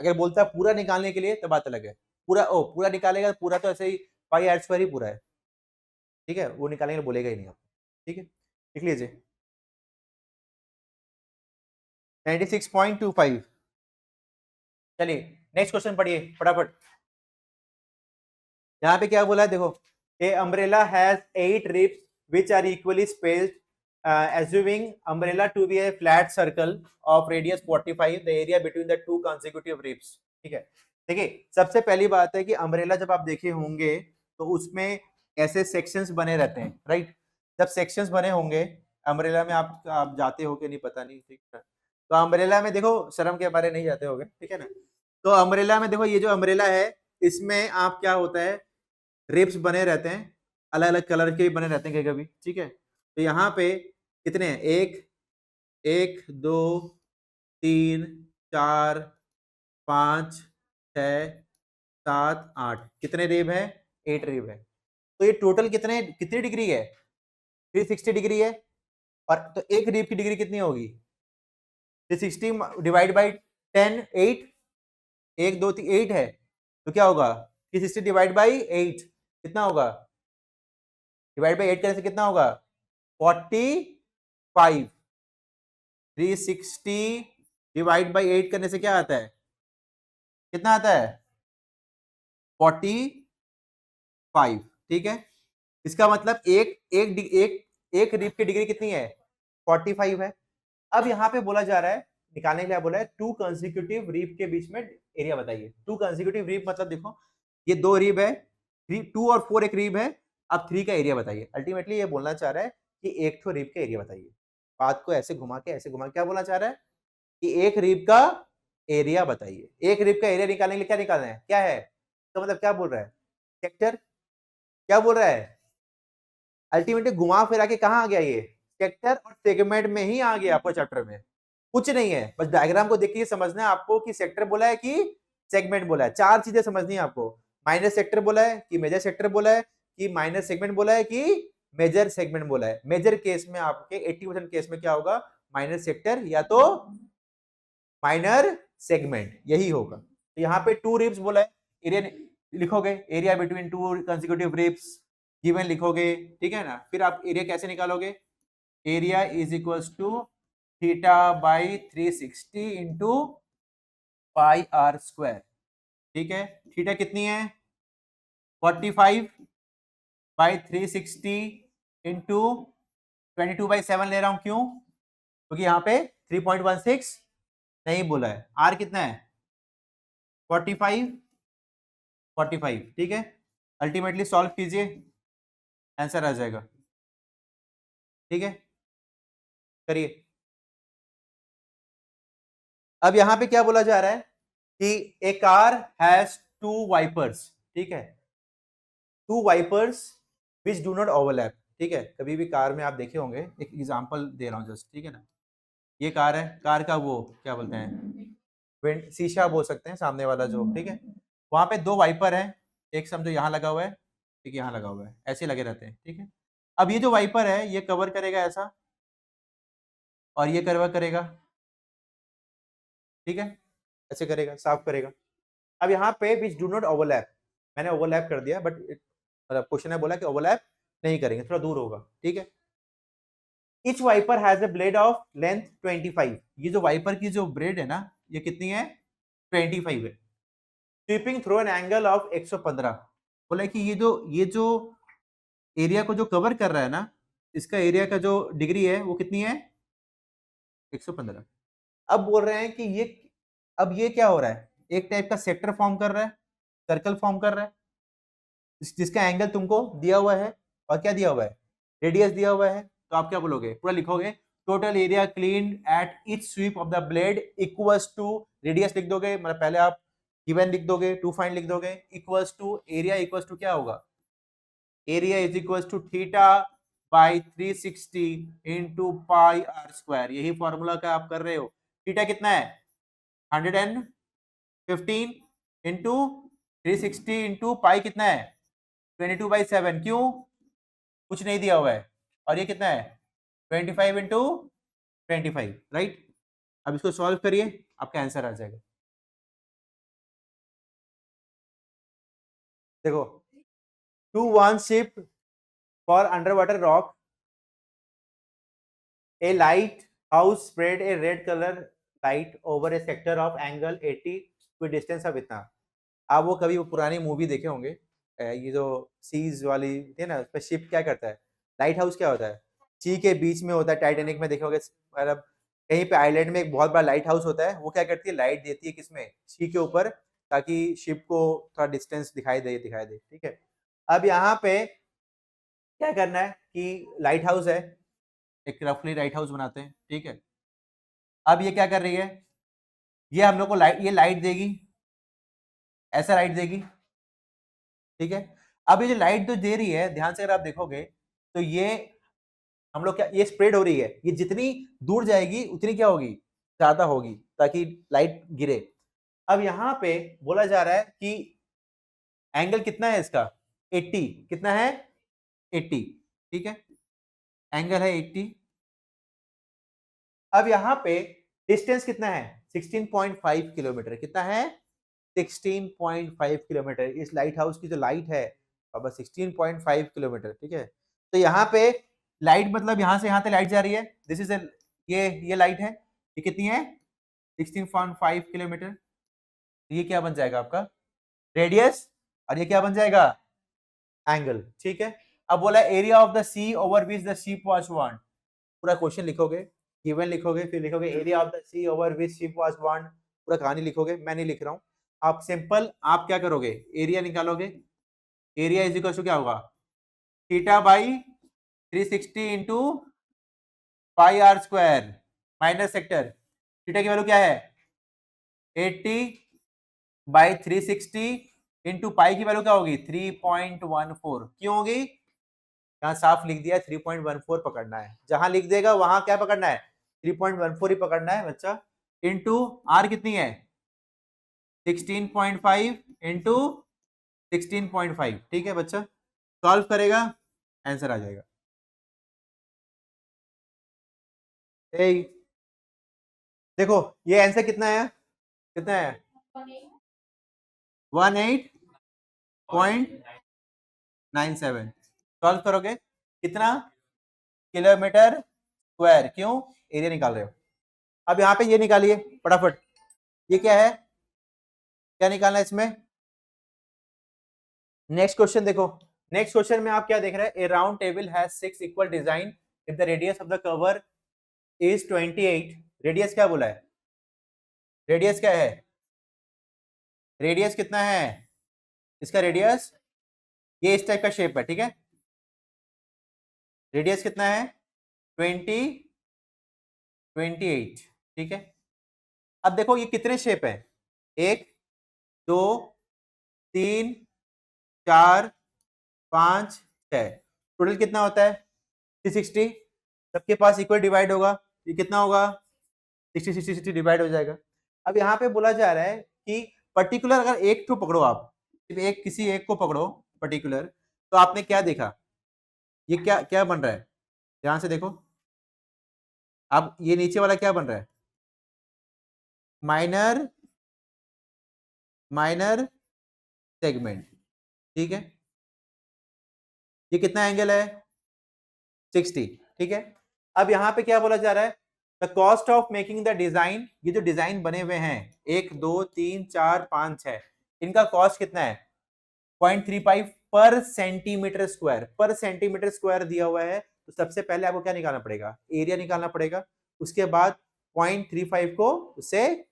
[SPEAKER 1] अगर बोलता है पूरा निकालने के लिए तो बात अलग है। पूरा निकालेगा, पूरा तो ऐसे ही पाई आर स्क्वायर ही पूरा है, ठीक है, वो निकालेंगे बोलेगा ही नहीं आपको, ठीक है। लिख लीजिए 96.25। चलिए नेक्स्ट क्वेश्चन पढ़िए फटाफट। यहाँ पे क्या बोला है देखो, a umbrella has 8 ribs which are equally spaced, assuming umbrella to be a flat circle of radius 45, the area between the two consecutive ribs, ठीक है। देखिए सबसे पहली बात है कि अम्ब्रेला जब आप देखे होंगे तो उसमें ऐसे सेक्शंस बने रहते हैं, राइट। जब सेक्शंस बने होंगे अम्ब्रेला में, आप जाते हो कि नहीं पता नहीं, ठीक है। तो अम्ब्रेला में देखो, शर्म के बारे नहीं जाते होगे, ठीक है ना। तो अम्ब्रेला में देखो, ये जो अम्ब्रेला है इसमें आप क्या होता है, रिब्स बने रहते हैं, अलग अलग कलर के भी बने रहते हैं कभी, ठीक है। तो यहाँ पे कितने हैं? 1 2 3 4 5 6 7 8, कितने रिब है? 8 रिब है। तो ये टोटल कितनी डिग्री है? 360 डिग्री है। और तो एक रिब की डिग्री कितनी होगी? 360 डिवाइड बाई 10, 8, 1 2 3 8 है, तो क्या होगा? 360 डिवाइड बाई 8 कितना होगा? डिवाइड बाई 8 करने से कितना होगा? 45। 360 डिवाइड बाई 8 करने से क्या आता है? कितना आता है? 45, ठीक है। इसका मतलब एक रिब की डिग्री कितनी है? 45 है। अब यहाँ पे बोला जा रहा है, निकालने के लिए बोला है 2 कंसेक्यूटिव रिब के बीच में एरिया बताइए। 2 कंसेक्यूटिव रिब मतलब देखो, ये 2 रिब है, 2 और 4 एक रिब है, अब 3 का एरिया बताइए। अल्टीमेटली ये बोलना चाह रहा है कि एक तो रिब का एरिया बताइए। बात को ऐसे घुमा के क्या बोलना चाह रहा है कि एक रिब का एरिया बताइए। एक रिब का एरिया निकालने के लिए क्या निकालना है? क्या है तो मतलब क्या बोल रहा है? सेक्टर। क्या बोल रहा है? अल्टीमेटली घुमा फिरा के कहां आ गया? ये सेक्टर और सेगमेंट में ही आ गया आपको चैप्टर में। कुछ नहीं है, बस डायग्राम को देख के समझना है आपको कि सेक्टर बोला है कि सेगमेंट बोला है। चार चीजें समझनी है आपको, माइनर सेक्टर बोला है कि मेजर सेक्टर बोला है कि माइनर सेगमेंट बोला है कि मेजर सेगमेंट बोला है। मेजर केस में आपके 80% केस में क्या होगा, माइनर सेक्टर या तो माइनर सेगमेंट, यही होगा। तो यहाँ पे टू रिब्स बोला है, एरिया लिखोगे, area between two consecutive ribs given लिखोगे, ठीक है ना। फिर आप एरिया कैसे निकालोगे, area is equals to theta by 360 into pi are square, ठीक है। थीटा कितनी है, 45 बाई 360 इंटू 22/7 ले रहा हूं, क्यों, क्योंकि यहाँ पे 3.16 नहीं बोला है। आर कितना है, 45 45, ठीक है। अल्टीमेटली सॉल्व कीजिए, आंसर आ जाएगा, ठीक है, करिए। अब यहां पे क्या बोला जा रहा है कि a car has two wipers, ठीक है, two wipers which do not overlap, ठीक है। कभी भी कार में आप देखे होंगे, एक एग्जांपल दे रहा हूं जस्ट, ठीक है ना। ये कार है, कार का वो क्या बोलते हैं, विंड शीशा बोल सकते हैं, सामने वाला जो, ठीक है। वहां पे दो वाइपर है, एक समझो यहाँ लगा हुआ है, एक यहाँ लगा हुआ है, ऐसे लगे रहते हैं, ठीक है। अब ये जो वाइपर है ये कवर करेगा ऐसा, और ये कवर करेगा, ठीक है, ऐसे करेगा, साफ करेगा। अब यहाँ पे विच डू नॉट ओवरलैप, मैंने ओवरलैप कर दिया, बट मतलब क्वेश्चन है बोला कि ओवरलैप नहीं करेंगे, थोड़ा दूर होगा, ठीक है। Each wiper has a blade of length 25, ये जो वाइपर की जो ब्लेड है ना, ये कितनी है, 25 है। Sweeping through an angle of 115, बोला कि ये जो एरिया को जो कवर कर रहा है ना, इसका एरिया का जो डिग्री है वो कितनी है, 115। अब बोल रहे हैं कि ये, अब ये क्या हो रहा है, एक टाइप का सेक्टर फॉर्म कर रहा है, सर्कल फॉर्म कर रहा है, जिसका एंगल तुमको दिया हुआ है, और क्या दिया हुआ है, रेडियस दिया हुआ है। तो आप क्या बोलोगे, पूरा लिखोगे, total area clean at each sweep of the blade equals to, radius लिख दोगे, मतलब पहले आप गिवन लिख दोगे, टू फाइंड लिख दोगे, equals to area equals to क्या होगा, area is equals to theta by 360 into pi are square, यही फॉर्मूला का आप कर रहे हो। थीटा कितना है, 115 इंटू 360 इंटू पाई कितना है, 22/7, क्यों, कुछ नहीं दिया हुआ है, और ये कितना है, 25 इंटू 25, राइट। अब इसको सॉल्व करिए, आपका आंसर आ जाएगा। देखो, to one ship for underwater rock, a light house spread a red color light over a sector of angle 80 with distance of इतना। आप वो कभी वो पुरानी मूवी देखे होंगे, ये जो सीज वाली थी ना, उसमें शिप क्या करता है, लाइट हाउस क्या होता है, सी के बीच में होता है, टाइटैनिक में देखे होंगे, मतलब कहीं पे आइलैंड में एक बहुत बड़ा लाइट हाउस होता है, वो क्या करती है, लाइट देती है किसमें, सी के ऊपर, ताकि शिप को थोड़ा डिस्टेंस दिखाई दे, ठीक है। अब यहाँ पे क्या करना है कि लाइट हाउस है, एक रफली लाइट हाउस बनाते हैं, ठीक है। अब ये क्या कर रही है, ये हम लोग को लाइट, ये लाइट देगी, ऐसा लाइट देगी, ठीक है। अब ये जो लाइट जो दे रही है, ध्यान से अगर आप देखोगे तो ये हम लोग क्या, ये स्प्रेड हो रही है, ये जितनी दूर जाएगी उतनी क्या होगी, ज्यादा होगी, ताकि लाइट गिरे। अब यहाँ पे बोला जा रहा है कि एंगल कितना है इसका, 80, कितना है, 80, ठीक है, एंगल है 80। अब यहाँ पे डिस्टेंस कितना है, 16.5 किलोमीटर, कितना है, 16.5 किलोमीटर। इस लाइट हाउस की जो लाइट है अब 16.5 किलोमीटर, ठीक है। तो यहाँ पे लाइट मतलब यहाँ से यहाँ तक लाइट जा रही है, दिस इज ये लाइट है, ये कितनी है, 16.5 किलोमीटर। ये क्या बन जाएगा आपका रेडियस, और ये क्या बन जाएगा, एंगल, ठीक है। अब बोला area of the sea over which the ship was won, पूरा क्वेश्चन लिखोगे, गिवन लिखोगे, फिर लिखोगे area of the sea over which ship was won, पूरा कहानी लिखोगे, मैं नहीं लिख रहा हूँ। आप सिंपल आप क्या करोगे, एरिया निकालोगे, एरिया इज इक्वल टू क्या होगा, theta by 360 into pi are square minus sector, theta की वैल्यू क्या है, 80 बाई 360 इंटू पाई की वैल्यू क्या होगी, 3.14, क्यों होगी, यहाँ साफ लिख दिया 3.14 पकड़ना है, जहां लिख देगा वहां क्या पकड़ना है, 3.14 ही पकड़ना है बच्चा, इंटू आर कितनी है 16.5 इंटू 16.5, ठीक है बच्चा, सॉल्व करेगा आंसर आ जाएगा। देखो ये आंसर कितना है, कितना है 18.97, सॉल्व करोगे कितना किलोमीटर स्क्वायर, क्यों एरिया निकाल रहे हो। अब यहाँ पे ये निकालिए फटाफट, ये क्या है, क्या निकालना है इसमें। नेक्स्ट क्वेश्चन देखो, नेक्स्ट क्वेश्चन में आप क्या देख रहे हैं, a round table has 6 equal design if the radius of the cover is 28, radius क्या बोला है, रेडियस क्या है, रेडियस कितना है इसका, रेडियस ये इस टाइप का शेप है, ठीक है, रेडियस कितना है 28, ठीक है। अब देखो ये कितने शेप है, 1 2 3 4 5 6, टोटल कितना होता है 360, सबके पास इक्वल डिवाइड होगा, ये कितना होगा 60 60 60 डिवाइड हो जाएगा। अब यहाँ पे बोला जा रहा है कि पर्टिकुलर अगर एक तो पकड़ो आप, सिर्फ एक किसी एक को पकड़ो पर्टिकुलर, तो आपने क्या देखा, ये क्या क्या बन रहा है, ध्यान से देखो, अब ये नीचे वाला क्या बन रहा है, माइनर माइनर सेगमेंट, ठीक है, ये कितना एंगल है 60, ठीक है। अब यहाँ पे क्या बोला जा रहा है, the cost of making the design, ये जो डिजाइन बने हुए हैं 1 2 3 4 5 6, इनका कॉस्ट कितना है 0.35 पर सेंटीमीटर स्क्वायर, पर सेंटीमीटर स्क्वायर दिया हुआ है, तो सबसे पहले आपको क्या निकालना पड़ेगा, एरिया निकालना पड़ेगा, उसके बाद 0.35 को उससे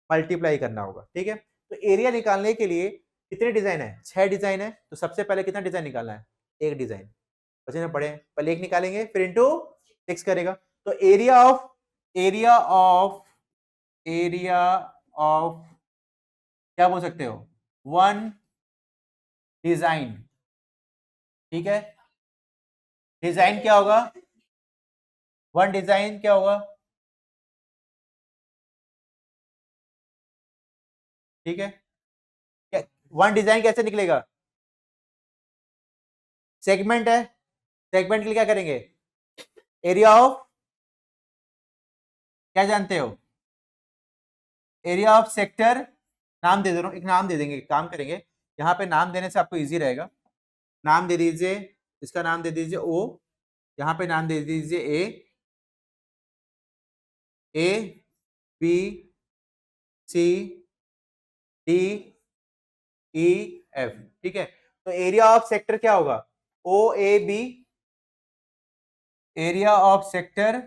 [SPEAKER 1] मल्टीप्लाई करना होगा, ठीक है। तो एरिया निकालने के लिए कितने डिजाइन है, 6 डिजाइन है, तो सबसे पहले कितना डिजाइन निकालना है, एक डिजाइन, बचे ना पड़े, पहले एक निकालेंगे फिर इंटू 6 करेगा, तो एरिया ऑफ क्या बोल सकते हो 1 डिजाइन, ठीक है, डिजाइन क्या होगा 1 डिजाइन क्या होगा, ठीक है, 1 डिजाइन कैसे निकलेगा, सेगमेंट है, सेगमेंट के लिए क्या करेंगे, एरिया ऑफ क्या जानते हो, एरिया ऑफ सेक्टर, नाम दे दे रहा हूं, एक नाम दे देंगे, काम करेंगे यहाँ पे, नाम देने से आपको इजी रहेगा, नाम दे दीजिए, इसका नाम दे दीजिए ओ, यहाँ पे नाम दे दीजिए A B C D E F, ठीक है। तो एरिया ऑफ सेक्टर क्या होगा O A B, area of sector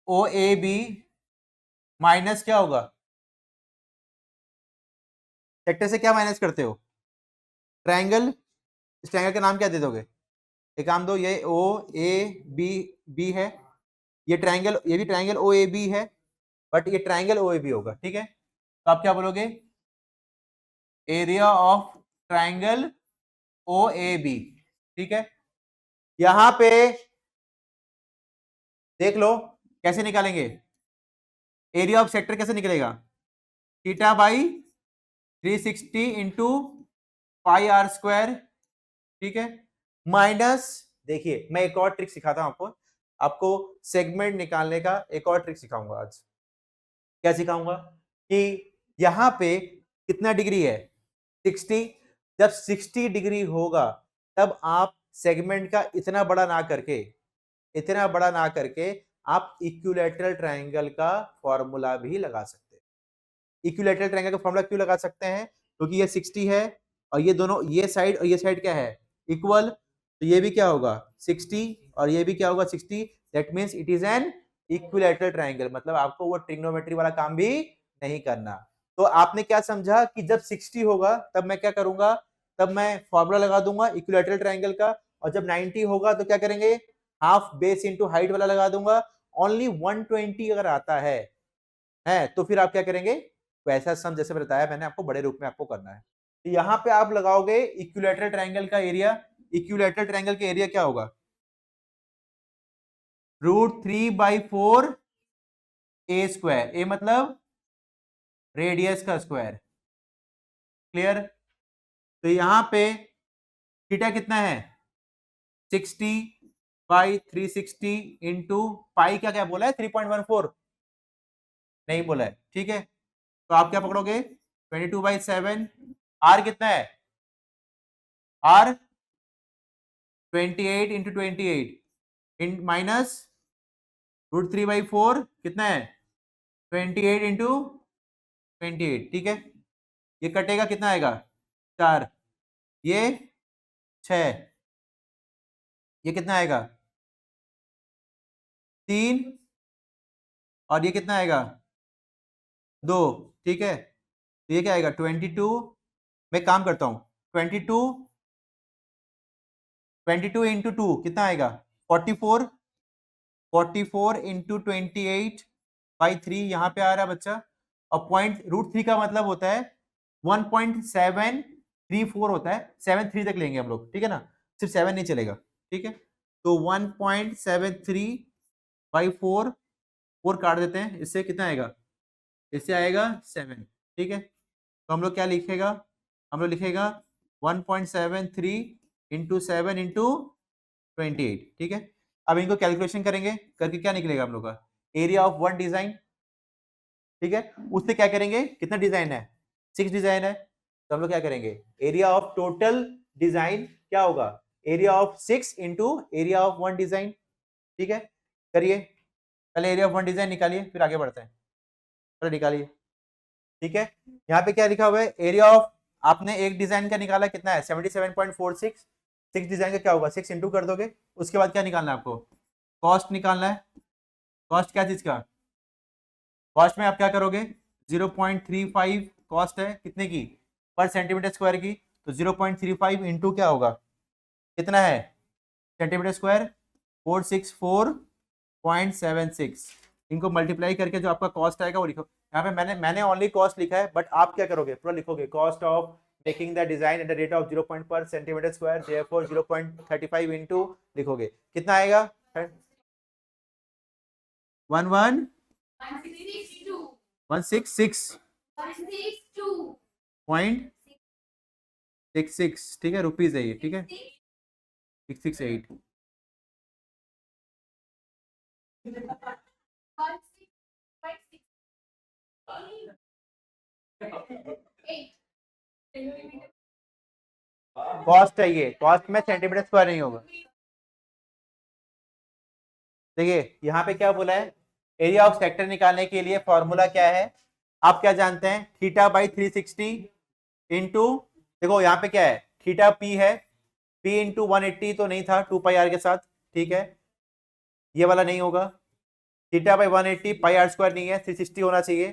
[SPEAKER 1] O A B minus क्या होगा, सेक्टर से क्या माइनस करते हो ट्रायंगल, इस ट्रायंगल का नाम क्या दे दोगे, एक काम दो, ये ओ ए बी बी है, ये ट्रायंगल, ये भी ट्रायंगल ओ ए बी है, बट ये ट्रायंगल ओ ए बी होगा, ठीक है। तो आप क्या बोलोगे area of triangle O A B, ठीक है। यहां पे देख लो कैसे निकालेंगे, एरिया ऑफ सेक्टर कैसे निकलेगा, theta by 360 into pi are square, ठीक है, माइनस, देखिए मैं एक और ट्रिक सिखाता हूं आपको, आपको सेगमेंट निकालने का एक और ट्रिक सिखाऊंगा आज, क्या सिखाऊंगा कि यहां पे कितना डिग्री है 60, जब 60 डिग्री होगा तब आप सेगमेंट का इतना बड़ा ना करके आप इक्विलैटरल ट्रायंगल का फॉर्मूला भी लगा सकते हैं। इक्विलैटरल ट्रायंगल का फॉर्मूला क्यों लगा सकते हैं, क्योंकि ये 60 है और ये दोनों, ये साइड और ये साइड क्या है इक्वल, तो ये भी क्या होगा 60 और ये भी क्या होगा 60, that means it is an equilateral triangle, मतलब आपको वो ट्रिग्नोमेट्री वाला काम भी नहीं करना। तो आपने क्या समझा कि जब 60 होगा तब मैं क्या करूंगा, तब मैं फॉर्मूला लगा दूंगा इक्विलैटरल ट्रायंगल का, और जब 90 होगा तो क्या करेंगे हाफ बेस इनटू हाइट वाला लगा दूंगा, ओनली 120 अगर आता है तो फिर आप क्या करेंगे, वैसा सम जैसे बताया मैंने आपको बड़े रूप में आपको करना है। तो यहां पे आप लगाओगे इक्विलैटरल ट्रायंगल का एरिया, इक्विलैटरल ट्रायंगल का एरिया क्या होगा √3/4 ए स्क्वायर, ए मतलब रेडियस का स्क्वायर। क्लियर? तो यहां पे थीटा कितना है 60/360 इंटू पाई क्या क्या बोला है 3.14 नहीं बोला है, ठीक है। तो आप क्या पकड़ोगे 22/7। आर कितना है आर 28 इंटू 28 इन माइनस √3/4 कितना है 28 इंटू 28, ठीक है। ये कटेगा कितना आएगा 4, ये 6, ये कितना आएगा 3 और ये कितना आएगा 2, ठीक है। तो ये क्या आएगा 22। मैं काम करता हूं 22 इंटू 2 कितना आएगा 44, 44 इंटू 28/3 यहाँ पे आ रहा है बच्चा। और √3 का मतलब होता है 1.734 होता है, 73 तक लेंगे हम लोग, ठीक है ना, सिर्फ 7 नहीं चलेगा, ठीक है। तो 1.73/4 4 काट देते हैं, इससे कितना आएगा, इससे आएगा 7, ठीक है। तो हम लोग क्या लिखेगा, हम लोग लिखेगा 1.73 इंटू 7 इंटू 28, ठीक है। अब इनको कैलकुलेशन करेंगे, करके क्या निकलेगा हम लोग का एरिया ऑफ वन डिजाइन, ठीक है। उससे क्या करेंगे, कितना डिजाइन है 6 डिजाइन है, तो हम लोग क्या करेंगे एरिया ऑफ टोटल डिजाइन क्या होगा area of 6 into area of one design, ठीक है। करिए पहले एरिया ऑफ वन डिजाइन निकालिए, फिर आगे बढ़ते हैं, पहले निकालिए, ठीक है। यहाँ पे क्या लिखा हुआ है एरिया ऑफ, आपने एक डिजाइन का निकाला कितना है 77.46, 6 डिजाइन का क्या होगा 6 इंटू कर दोगे। उसके बाद क्या निकालना है आपको, कॉस्ट निकालना है। कॉस्ट क्या चीज का, कॉस्ट में आप क्या करोगे 0.35 कॉस्ट है कितने की पर सेंटीमीटर स्क्वायर की, तो 0.35 इंटू क्या होगा कितना है सेंटीमीटर स्क्वायर 464.76, इनको मल्टीप्लाई करके जो आपका कॉस्ट आएगा वो लिखो। यहाँ पे मैंने ओनली कॉस्ट लिखा है, बट आप क्या करोगे पूरा लिखोगे cost of making the design at the rate of 0 पर सेंटीमीटर स्क्वायर, देयरफॉर 0.35 इंटू लिखोगे कितना आएगा 166.66, ठीक है, रुपीज है ये, ठीक है 668। कॉस्ट है ये, कॉस्ट में सेंटीमीटर स्क्वायर नहीं होगा। देखिए यहाँ पे क्या बोला है एरिया ऑफ सेक्टर निकालने के लिए फॉर्मूला क्या है, आप क्या जानते हैं θ/360 इंटू, देखो यहाँ पे क्या है थीटा p है, p इंटू 180 तो नहीं था 2πr के साथ, ठीक है, ये वाला नहीं होगा। θ/180 πr² नहीं है 360 होना चाहिए,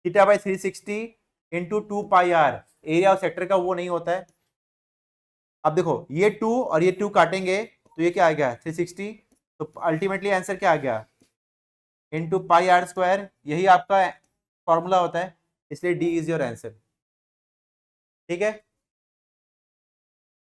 [SPEAKER 1] θ/360 into 2πr area of sector का वो नहीं होता है। अब देखो ये 2 और ये 2 काटेंगे तो ये क्या आ गया 360, तो अल्टीमेटली आंसर क्या आ गया इंटू πr², यही आपका फॉर्मूला होता है, इसलिए डी इज योर आंसर, ठीक है।